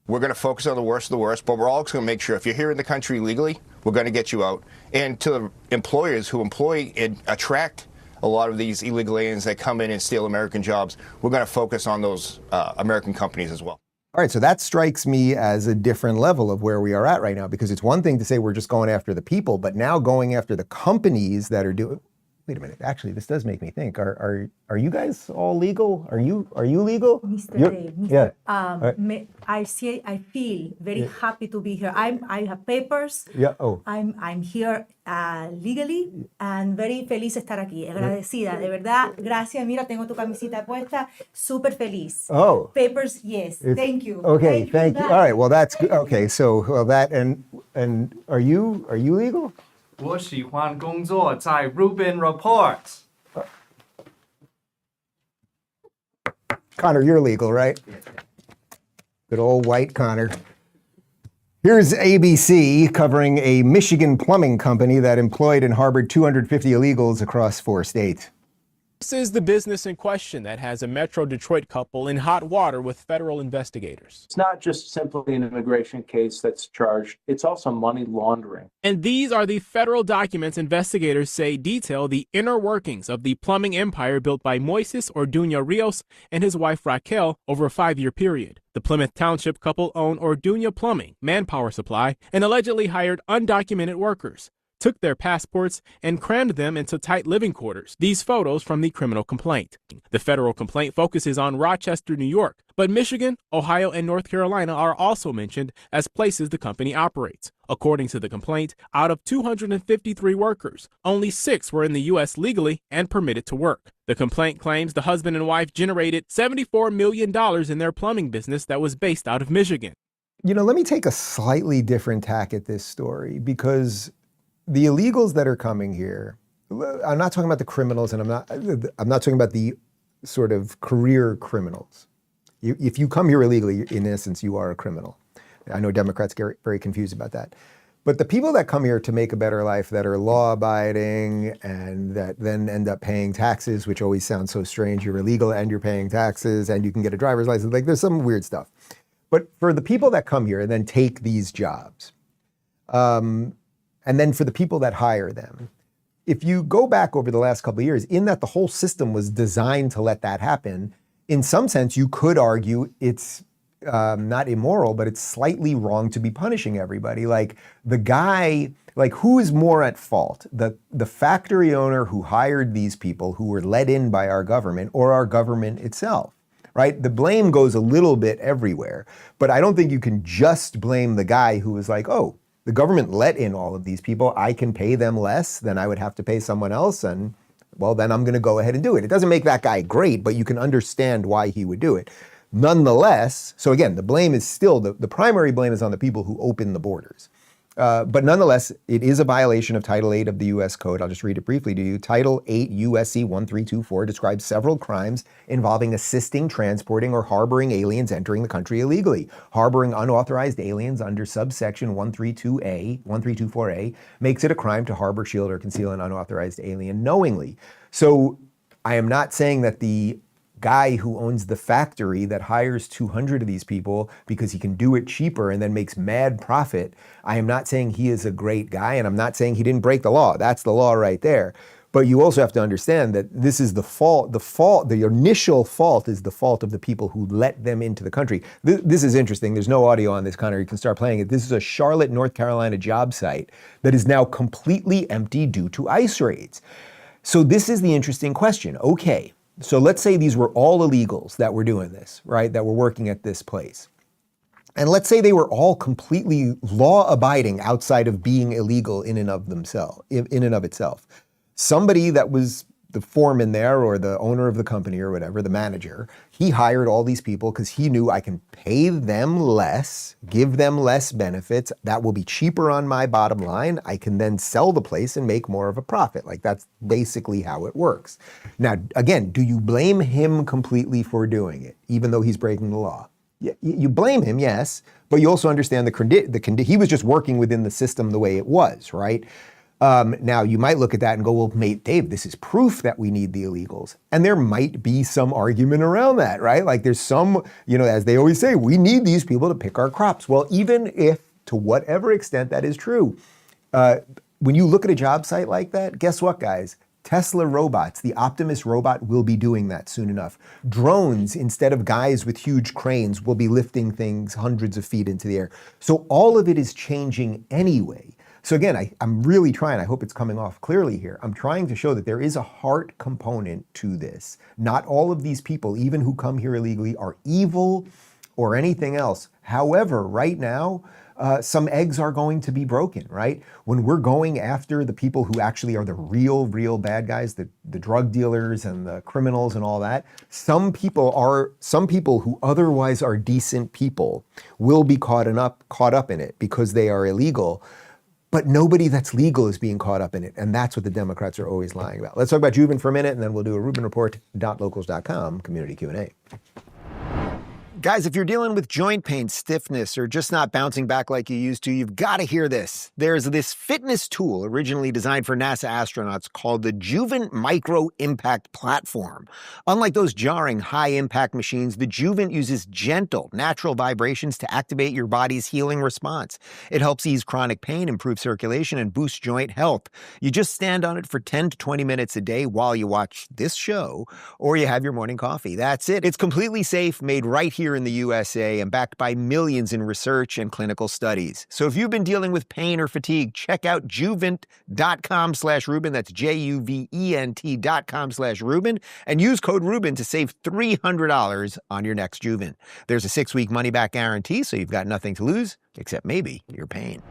We're going to focus on the worst of the worst, but we're also going to make sure if you're here in the country legally, we're going to get you out. And to the employers who employ and attract a lot of these illegal aliens that come in and steal American jobs, we're going to focus on those American companies as well. All right, so that strikes me as a different level of where we are at right now, because it's one thing to say we're just going after the people, but now going after the companies that are doing. Wait a minute. Actually, this does make me think. Are you guys all legal? Are you legal? Mr. Day, Mr. Yeah. I feel very happy to be here. I have papers. Yeah. Oh. I'm here legally and very feliz estar aquí. Agradecida, de verdad. Gracias. Mira, tengo tu camisita puesta. Super feliz. Oh. Papers, yes. Thank you. Okay. Thank you. All right. Well, that's good. Okay. So that and are you legal? 我喜欢工作在 Rubin Report. Connor, you're legal, right? Good old white Connor. Here's ABC covering a Michigan plumbing company that employed and harbored 250 illegals across 4 states. This is the business in question that has a Metro Detroit couple in hot water with federal investigators. It's not just simply an immigration case that's charged, it's also money laundering. And these are the federal documents investigators say detail the inner workings of the plumbing empire built by Moises Orduña Rios and his wife Raquel over a 5-year period. The Plymouth Township couple owned Orduña Plumbing, Manpower Supply, and allegedly hired undocumented workers, took their passports, and crammed them into tight living quarters. These photos from the criminal complaint. The federal complaint focuses on Rochester, New York, but Michigan, Ohio, and North Carolina are also mentioned as places the company operates. According to the complaint, out of 253 workers, only 6 were in the U.S. legally and permitted to work. The complaint claims the husband and wife generated $74 million in their plumbing business that was based out of Michigan. You know, let me take a slightly different tack at this story, because the illegals that are coming here, I'm not talking about the criminals, and I'm not talking about the sort of career criminals. If you come here illegally, in essence, you are a criminal. I know Democrats get very confused about that. But the people that come here to make a better life, that are law-abiding and that then end up paying taxes, which always sounds so strange. You're illegal and you're paying taxes and you can get a driver's license. Like, there's some weird stuff. But for the people that come here and then take these jobs, and then for the people that hire them, if you go back over the last couple of years, in that the whole system was designed to let that happen, in some sense, you could argue it's not immoral, but it's slightly wrong to be punishing everybody. Like the guy, like who is more at fault? The factory owner who hired these people who were let in by our government, or our government itself, right? The blame goes a little bit everywhere, but I don't think you can just blame the guy who was like, oh, the government let in all of these people, I can pay them less than I would have to pay someone else, and well, then I'm gonna go ahead and do it. It doesn't make that guy great, but you can understand why he would do it. Nonetheless, so again, the blame is still, the primary blame is on the people who open the borders. But nonetheless, it is a violation of Title 8 of the U.S. Code. I'll just read it briefly to you. Title 8 U.S.C. 1324 describes several crimes involving assisting, transporting, or harboring aliens entering the country illegally. Harboring unauthorized aliens under subsection 132A, makes it a crime to harbor, shield, or conceal an unauthorized alien knowingly. So I am not saying that the guy who owns the factory that hires 200 of these people because he can do it cheaper and then makes mad profit, I am not saying he is a great guy, and I'm not saying he didn't break the law. That's the law right there. But you also have to understand that this is the fault, the initial fault is the fault of the people who let them into the country. This is interesting. There's no audio on this, Connor. You can start playing it. This is a Charlotte, North Carolina job site that is now completely empty due to ICE raids. So this is the interesting question. Okay. So let's say these were all illegals that were doing this, right? That were working at this place. And let's say they were all completely law-abiding outside of being illegal in and of themselves, in and of itself. Somebody that was the foreman there, or the owner of the company or whatever, the manager, he hired all these people because he knew I can pay them less, give them less benefits. That will be cheaper on my bottom line. I can then sell the place and make more of a profit. Like that's basically how it works. Now, again, do you blame him completely for doing it, even though he's breaking the law? You blame him, yes, but you also understand he was just working within the system the way it was, right? Now, you might look at that and go, well, mate, Dave, this is proof that we need the illegals. And there might be some argument around that, right? Like there's some, as they always say, we need these people to pick our crops. Well, even if, to whatever extent that is true, when you look at a job site like that, guess what, guys? Tesla robots, the Optimus robot will be doing that soon enough. Drones, instead of guys with huge cranes, will be lifting things hundreds of feet into the air. So all of it is changing anyway. So again, I'm really trying, I hope it's coming off clearly here, I'm trying to show that there is a heart component to this. Not all of these people, even who come here illegally, are evil or anything else. However, right now, some eggs are going to be broken, right? When we're going after the people who actually are the real bad guys, the drug dealers and the criminals and all that, some people who otherwise are decent people will be caught up in it because they are illegal. But nobody that's legal is being caught up in it. And that's what the Democrats are always lying about. Let's talk about Rubin for a minute, and then we'll do a RubinReport.locals.com community Q&A. Guys, if you're dealing with joint pain, stiffness, or just not bouncing back like you used to, you've got to hear this. There's this fitness tool originally designed for NASA astronauts called the Juvent Micro Impact Platform. Unlike those jarring high-impact machines, the Juvent uses gentle, natural vibrations to activate your body's healing response. It helps ease chronic pain, improve circulation, and boost joint health. You just stand on it for 10 to 20 minutes a day while you watch this show, or you have your morning coffee. That's it. It's completely safe, made right here in the USA, and backed by millions in research and clinical studies. So if you've been dealing with pain or fatigue, check out juvent.com/Rubin. That's JUVENT.com/Rubin, and use code Rubin to save $300 on your next Juvent. There's a 6-week money-back guarantee, so you've got nothing to lose, except maybe your pain.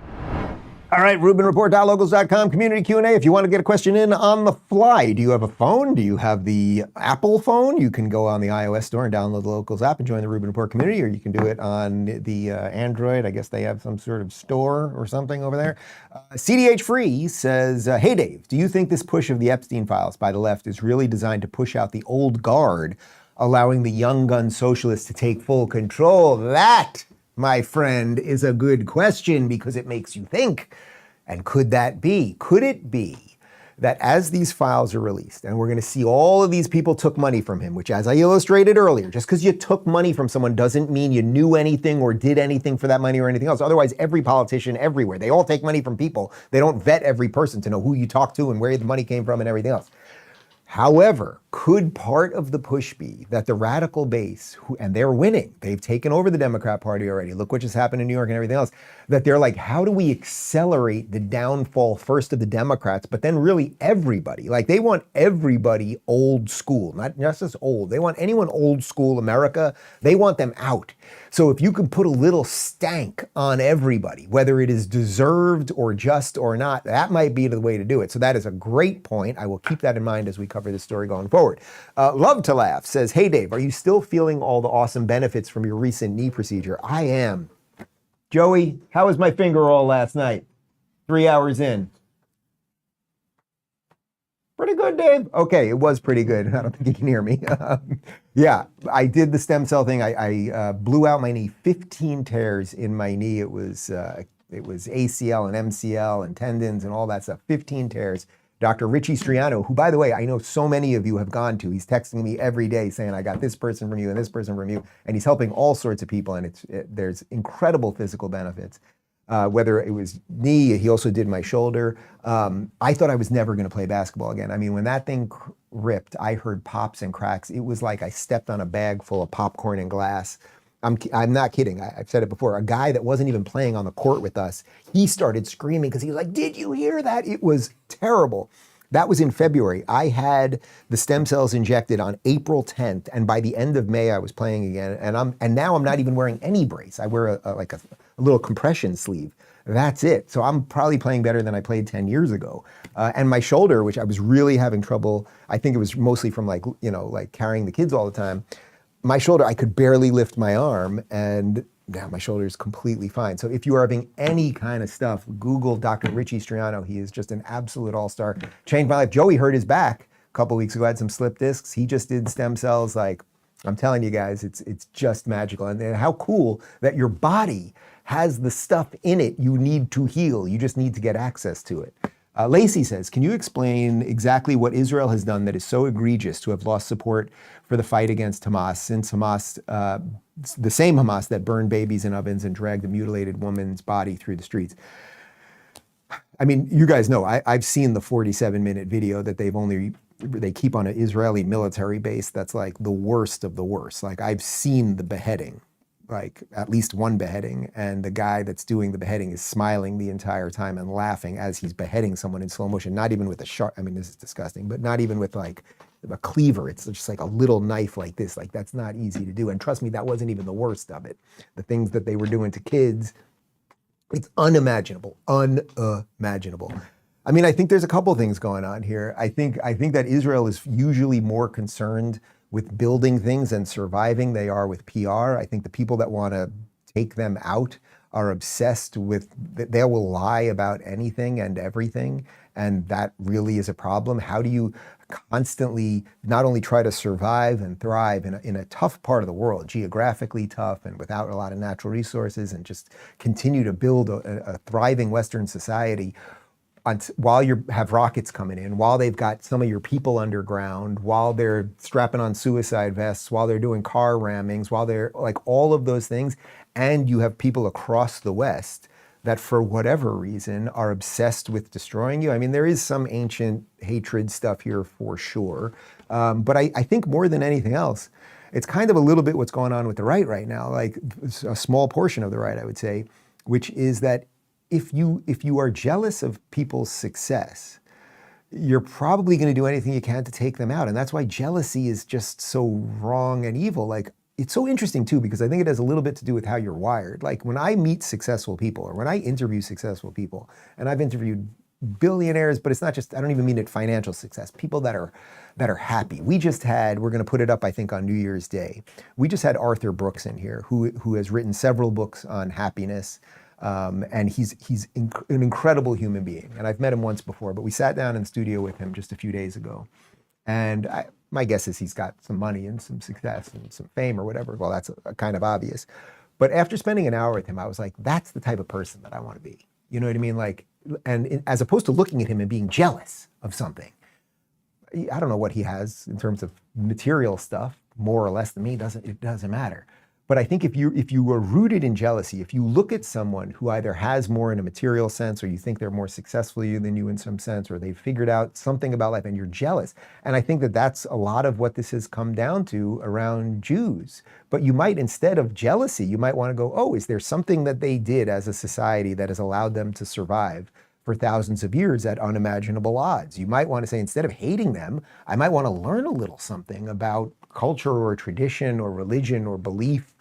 All right, RubinReport.locals.com community Q&A. If you want to get a question in on the fly, do you have a phone? Do you have the Apple phone? You can go on the iOS store and download the Locals app and join the Rubin Report community, or you can do it on the Android. I guess they have some sort of store or something over there. CDH Free says, hey Dave, do you think this push of the Epstein files by the left is really designed to push out the old guard, allowing the young gun socialists to take full control? That, my friend, is a good question because it makes you think. And could that be? Could it be that as these files are released, and we're going to see all of these people took money from him, which, as I illustrated earlier, just because you took money from someone doesn't mean you knew anything or did anything for that money or anything else. Otherwise, every politician everywhere, they all take money from people. They don't vet every person to know who you talked to and where the money came from and everything else. However, Could part of the push be that the radical base, and they're winning, they've taken over the Democrat Party already, look what just happened in New York and everything else, that they're like, how do we accelerate the downfall first of the Democrats, but then really everybody? Like they want everybody old school, not just old. They want anyone old school America, they want them out. So if you can put a little stank on everybody, whether it is deserved or just or not, that might be the way to do it. So that is a great point. I will keep that in mind as we cover this story going forward. Love to Laugh says, hey Dave, are you still feeling all the awesome benefits from your recent knee procedure? I am. Joey, how was my finger roll last night? 3 hours in. Pretty good, Dave. Okay, it was pretty good. I don't think you can hear me. Yeah, I did the stem cell thing. I blew out my knee, 15 tears in my knee. It was ACL and MCL and tendons and all that stuff, 15 tears. Dr. Richie Striano, who, by the way, I know so many of you have gone to. He's texting me every day saying, I got this person from you and this person from you. And he's helping all sorts of people. And there's incredible physical benefits. Whether it was knee, he also did my shoulder. I thought I was never going to play basketball again. I mean, when that thing ripped, I heard pops and cracks. It was like I stepped on a bag full of popcorn and glass. I'm not kidding. I've said it before. A guy that wasn't even playing on the court with us, he started screaming because he was like, did you hear that? It was terrible. That was in February. I had the stem cells injected on April 10th, and by the end of May, I was playing again. And now I'm not even wearing any brace. I wear a little compression sleeve. That's it. So I'm probably playing better than I played 10 years ago. And my shoulder, which I was really having trouble, I think it was mostly from like carrying the kids all the time. My shoulder, I could barely lift my arm, and now my shoulder is completely fine. So if you are having any kind of stuff, Google Dr. Richie Striano. He is just an absolute all-star. Changed my life. Joey hurt his back a couple weeks ago, had some slip discs. He just did stem cells. Like, I'm telling you guys, it's just magical. And how cool that your body has the stuff in it you need to heal. You just need to get access to it. Lacey says, can you explain exactly what Israel has done that is so egregious to have lost support for the fight against Hamas, since Hamas, the same Hamas that burned babies in ovens and dragged a mutilated woman's body through the streets? I mean, you guys know, I've seen the 47-minute video that they keep on an Israeli military base that's like the worst of the worst. Like, I've seen the beheading, like at least one beheading, and the guy that's doing the beheading is smiling the entire time and laughing as he's beheading someone in slow motion, not even with a sharp, I mean, this is disgusting, but not even with like a cleaver. It's just like a little knife like this. Like, that's not easy to do. And trust me, that wasn't even the worst of it. The things that they were doing to kids, it's unimaginable, unimaginable. I mean, I think there's a couple things going on here. I think that Israel is usually more concerned with building things and surviving they are with PR. I think the people that want to take them out are obsessed with, they will lie about anything and everything, and that really is a problem. How do you constantly not only try to survive and thrive in a tough part of the world, geographically tough and without a lot of natural resources, and just continue to build a thriving Western society while you have rockets coming in, while they've got some of your people underground, while they're strapping on suicide vests, while they're doing car rammings, while they're like all of those things, and you have people across the West that for whatever reason are obsessed with destroying you. I mean, there is some ancient hatred stuff here for sure, but I think more than anything else, it's kind of a little bit what's going on with the right now, like a small portion of the right, I would say, which is that if you are jealous of people's success, you're probably going to do anything you can to take them out. And that's why jealousy is just so wrong and evil. Like, it's so interesting too, because I think it has a little bit to do with how you're wired. Like, when I meet successful people, or when I interview successful people, and I've interviewed billionaires, but it's not just, I don't even mean it financial success, people that are happy. We're going to put it up, I think, on New Year's Day. We just had Arthur Brooks in here, who has written several books on happiness. And he's an incredible human being. And I've met him once before, but we sat down in the studio with him just a few days ago. And my guess is he's got some money and some success and some fame or whatever. Well, that's kind of obvious. But after spending an hour with him, I was like, that's the type of person that I want to be. You know what I mean? Like, and as opposed to looking at him and being jealous of something. I don't know what he has in terms of material stuff, more or less than me, it doesn't matter. But I think if you are rooted in jealousy, if you look at someone who either has more in a material sense, or you think they're more successful than you in some sense, or they've figured out something about life and you're jealous. And I think that that's a lot of what this has come down to around Jews. But you might, instead of jealousy, you might want to go, oh, is there something that they did as a society that has allowed them to survive for thousands of years at unimaginable odds? You might want to say, instead of hating them, I might want to learn a little something about culture or tradition or religion or belief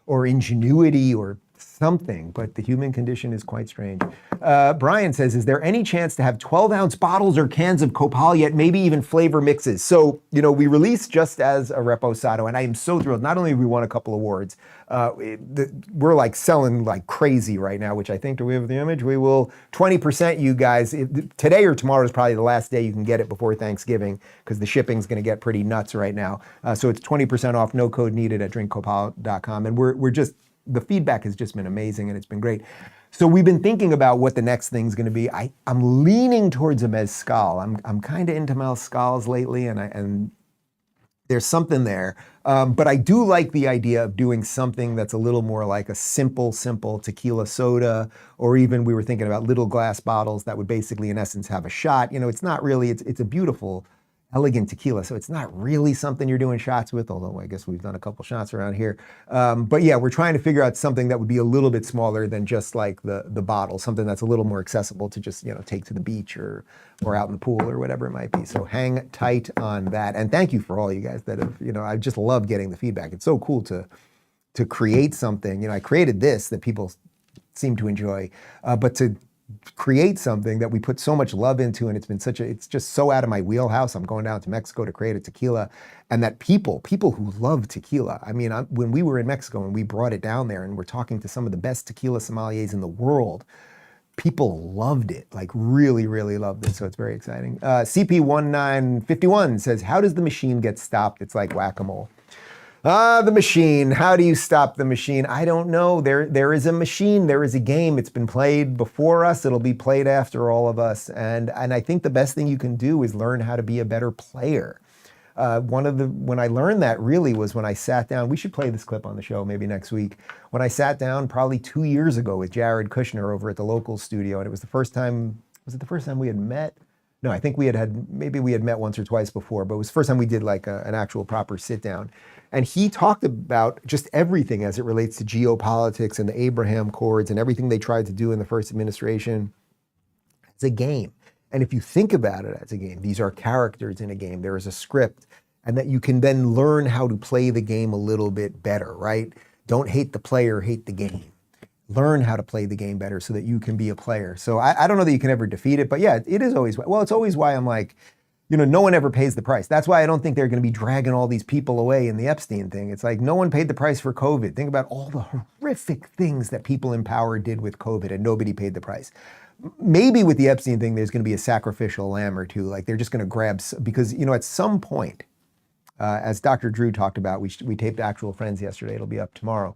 or ingenuity or something, but the human condition is quite strange. Brian says, is there any chance to have 12-ounce bottles or cans of Copal, yet maybe even flavor mixes? So, we released Just as a Reposado, and I am so thrilled. Not only have we won a couple awards, we're like selling like crazy right now, which I think, do we have the image? We will 20% you guys. Today or tomorrow is probably the last day you can get it before Thanksgiving, because the shipping's going to get pretty nuts right now. So it's 20% off, no code needed at drinkcopal.com. And we're just, the feedback has just been amazing and it's been great. So we've been thinking about what the next thing's going to be. I'm leaning towards a mezcal. I'm kind of into mezcals lately, and there's something there. But I do like the idea of doing something that's a little more like a simple tequila soda, or even we were thinking about little glass bottles that would basically, in essence, have a shot. It's not really, it's a beautiful, elegant tequila, so it's not really something you're doing shots with, although I guess we've done a couple shots around here. But yeah, we're trying to figure out something that would be a little bit smaller than just like the bottle, something that's a little more accessible to just, take to the beach or out in the pool or whatever it might be. So hang tight on that. And thank you for all you guys that have, I just love getting the feedback. It's so cool to create something. I created this that people seem to enjoy, but to create something that we put so much love into, and it's just so out of my wheelhouse. I'm going down to Mexico to create a tequila, and that people who love tequila, when we were in Mexico and we brought it down there and we're talking to some of the best tequila sommeliers in the world, people loved it, like really, really loved it. So it's very exciting. CP1951 says, how does the machine get stopped? It's like whack-a-mole. The machine. How do you stop the machine? I don't know. There is a machine. There is a game. It's been played before us. It'll be played after all of us. And I think the best thing you can do is learn how to be a better player. When I learned that really was when I sat down. We should play this clip on the show maybe next week. When I sat down probably 2 years ago with Jared Kushner over at the Locals studio, and it was the first time. Was it the first time we had met? No, I think we had met once or twice before, but it was the first time we did like an actual proper sit down. And he talked about just everything as it relates to geopolitics and the Abraham Accords and everything they tried to do in the first administration. It's a game. And if you think about it as a game, these are characters in a game. There is a script, and that you can then learn how to play the game a little bit better, right? Don't hate the player, hate the game. Learn how to play the game better so that you can be a player. So I don't know that you can ever defeat it, but yeah, it is always, well, it's always why I'm like, no one ever pays the price. That's why I don't think they're going to be dragging all these people away in the Epstein thing. It's like no one paid the price for COVID. Think about all the horrific things that people in power did with COVID, and nobody paid the price. Maybe with the Epstein thing, there's going to be a sacrificial lamb or two. Like they're just going to grab, because, at some point, as Dr. Drew talked about, we taped Actual Friends yesterday. It'll be up tomorrow.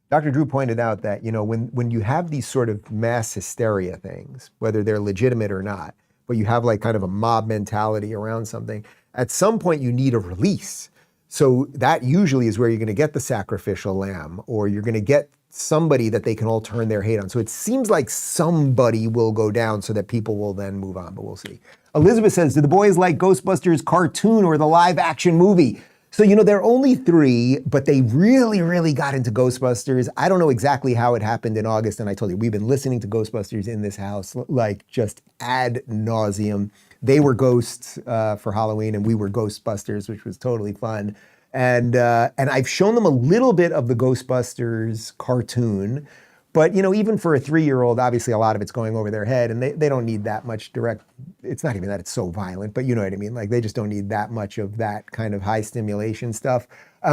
Dr. Drew pointed out that, when you have these sort of mass hysteria things, whether they're legitimate or not, but you have like kind of a mob mentality around something, at some point you need a release. So that usually is where you're going to get the sacrificial lamb, or you're going to get somebody that they can all turn their hate on. So it seems like somebody will go down so that people will then move on, but we'll see. Elizabeth says, do the boys like Ghostbusters cartoon or the live action movie? So, they're only 3, but they really, really got into Ghostbusters. I don't know exactly how it happened in August. And I told you, we've been listening to Ghostbusters in this house, like just ad nauseum. They were ghosts for Halloween, and we were Ghostbusters, which was totally fun. And I've shown them a little bit of the Ghostbusters cartoon. But, even for a 3-year-old, obviously a lot of it's going over their head, and they don't need that much direct. It's not even that it's so violent, but you know what I mean? Like they just don't need that much of that kind of high stimulation stuff.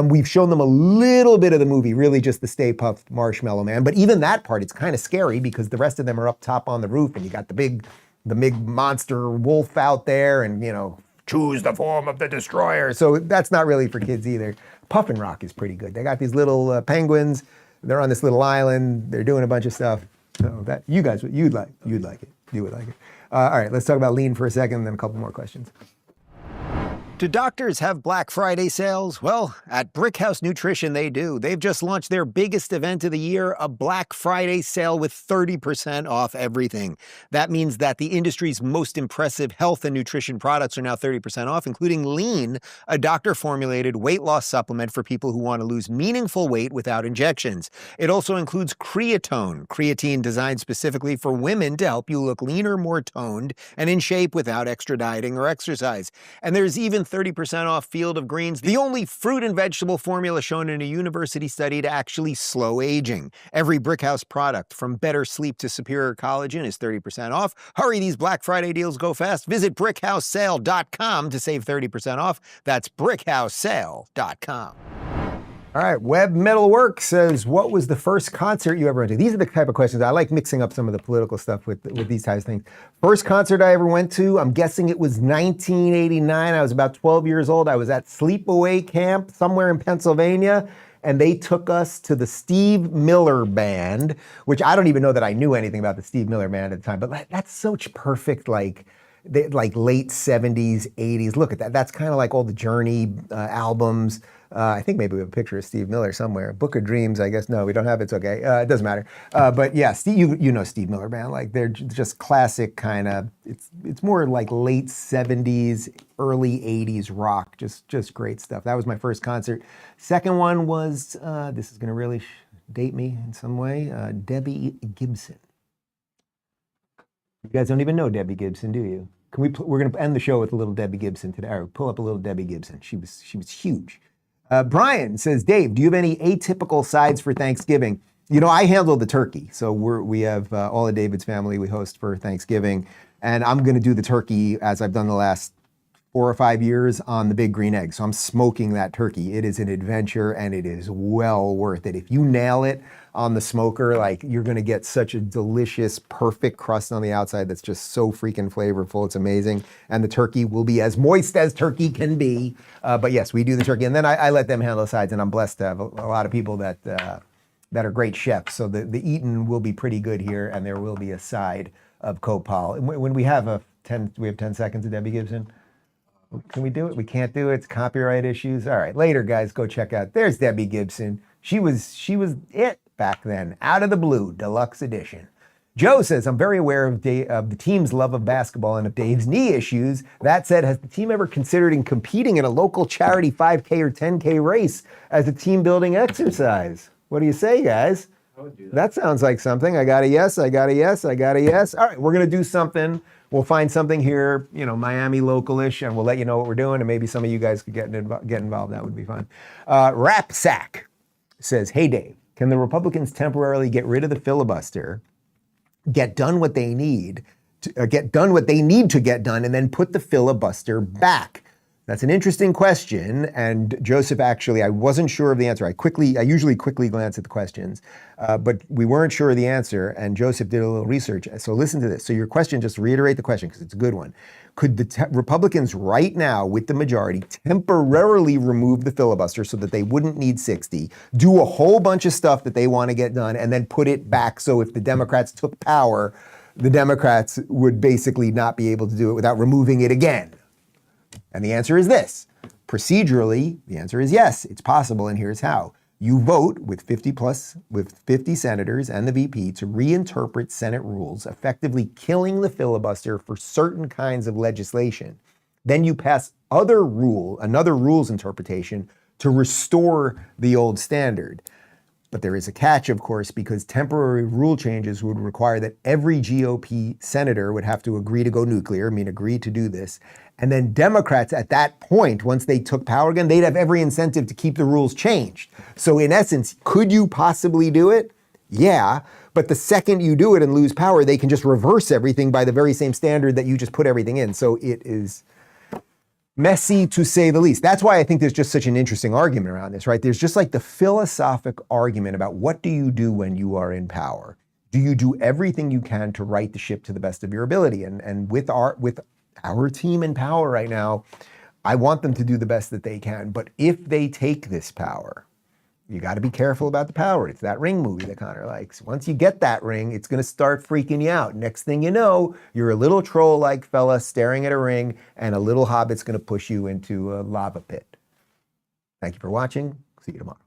We've shown them a little bit of the movie, really just the Stay Puft Marshmallow Man. But even that part, it's kind of scary because the rest of them are up top on the roof, and you got the big monster wolf out there, and, choose the form of the destroyer. So that's not really for kids either. Puffin' Rock is pretty good. They got these little penguins. They're on this little island. They're doing a bunch of stuff. So that you guys, you'd like it. You would like it. All right, let's talk about lean for a second, and then a couple more questions. Do doctors have Black Friday sales? Well, at Brickhouse Nutrition, they do. They've just launched their biggest event of the year, a Black Friday sale with 30% off everything. That means that the industry's most impressive health and nutrition products are now 30% off, including Lean, a doctor-formulated weight loss supplement for people who want to lose meaningful weight without injections. It also includes Creatone, creatine designed specifically for women to help you look leaner, more toned, and in shape without extra dieting or exercise. And there's even 30% off Field of Greens, the only fruit and vegetable formula shown in a university study to actually slow aging. Every Brickhouse product, from better sleep to superior collagen, is 30% off. Hurry, these Black Friday deals go fast. Visit BrickHouseSale.com to save 30% off. That's BrickHouseSale.com. All right, Web Metalwork says, what was the first concert you ever went to? These are the type of questions. I like mixing up some of the political stuff with these types of things. First concert I ever went to, I'm guessing it was 1989. I was about 12 years old. I was at Sleepaway Camp somewhere in Pennsylvania, and they took us to the Steve Miller Band, which I don't even know that I knew anything about the Steve Miller Band at the time, but that's such perfect, like late 70s, 80s. Look at that. That's kind of like all the Journey albums. I think maybe we have a picture of Steve Miller somewhere. Book of Dreams, I guess. No, we don't have it. It's okay. It doesn't matter. But yeah, you know Steve Miller Band. Like they're just classic kind of, it's more like late 70s, early 80s rock. Just great stuff. That was my first concert. Second one was, this is going to really date me in some way, Debbie Gibson. You guys don't even know Debbie Gibson, do you? We're going to end the show with a little Debbie Gibson today. Or pull up a little Debbie Gibson. She was huge. Brian says, Dave, do you have any atypical sides for Thanksgiving? You know, I handle the turkey. So we have all of David's family we host for Thanksgiving. And I'm going to do the turkey as I've done the last 4 or 5 years on the big green egg. So I'm smoking that turkey. It is an adventure and it is well worth it. If you nail it on the smoker, like you're going to get such a delicious, perfect crust on the outside that's just so freaking flavorful. It's amazing. And the turkey will be as moist as turkey can be. But yes, we do the turkey. And then I let them handle the sides. And I'm blessed to have a lot of people that are great chefs. So the eating will be pretty good here. And there will be a side of Copal. When we have 10 seconds of Debbie Gibson. Can we do it? We can't do it. It's copyright issues. All right, later, guys, go check out. There's Debbie Gibson. She was it back then. Out of the Blue, deluxe edition. Joe says, I'm very aware of the team's love of basketball and of Dave's knee issues. That said, has the team ever considered competing in a local charity 5K or 10K race as a team building exercise? What do you say, guys? I would do that. That sounds like something. I got a yes, I got a yes, I got a yes. All right, we're going to do something. We'll find something here, Miami local-ish, and we'll let you know what we're doing, and maybe some of you guys could get involved. That would be fun. Rap Sack says, hey, Dave, can the Republicans temporarily get rid of the filibuster, get done what they need to get done, and then put the filibuster back? That's an interesting question, and Joseph, actually, I wasn't sure of the answer. I usually quickly glance at the questions, but we weren't sure of the answer, and Joseph did a little research. So listen to this. So your question, just reiterate the question, because it's a good one. Could the Republicans right now, with the majority, temporarily remove the filibuster so that they wouldn't need 60, do a whole bunch of stuff that they want to get done, and then put it back so if the Democrats took power, the Democrats would basically not be able to do it without removing it again? And the answer is this. Procedurally, the answer is yes, it's possible, and here's how. You vote with 50 senators and the VP to reinterpret Senate rules, effectively killing the filibuster for certain kinds of legislation. Then you pass another rules interpretation to restore the old standard. But there is a catch, of course, because temporary rule changes would require that every GOP senator would have to agree to go nuclear, agree to do this. And then Democrats at that point, once they took power again, they'd have every incentive to keep the rules changed. So in essence, could you possibly do it? Yeah, but the second you do it and lose power, they can just reverse everything by the very same standard that you just put everything in. So it is messy, to say the least. That's why I think there's just such an interesting argument around this, right? There's just like the philosophic argument about what do you do when you are in power? Do you do everything you can to right the ship to the best of your ability? And with our team in power right now, I want them to do the best that they can. But if they take this power, You got to be careful about the power. It's that Ring movie that Connor likes. Once you get that ring, it's going to start freaking you out. Next thing you know, you're a little troll-like fella staring at a ring, and a little hobbit's going to push you into a lava pit. Thank you for watching. See you tomorrow.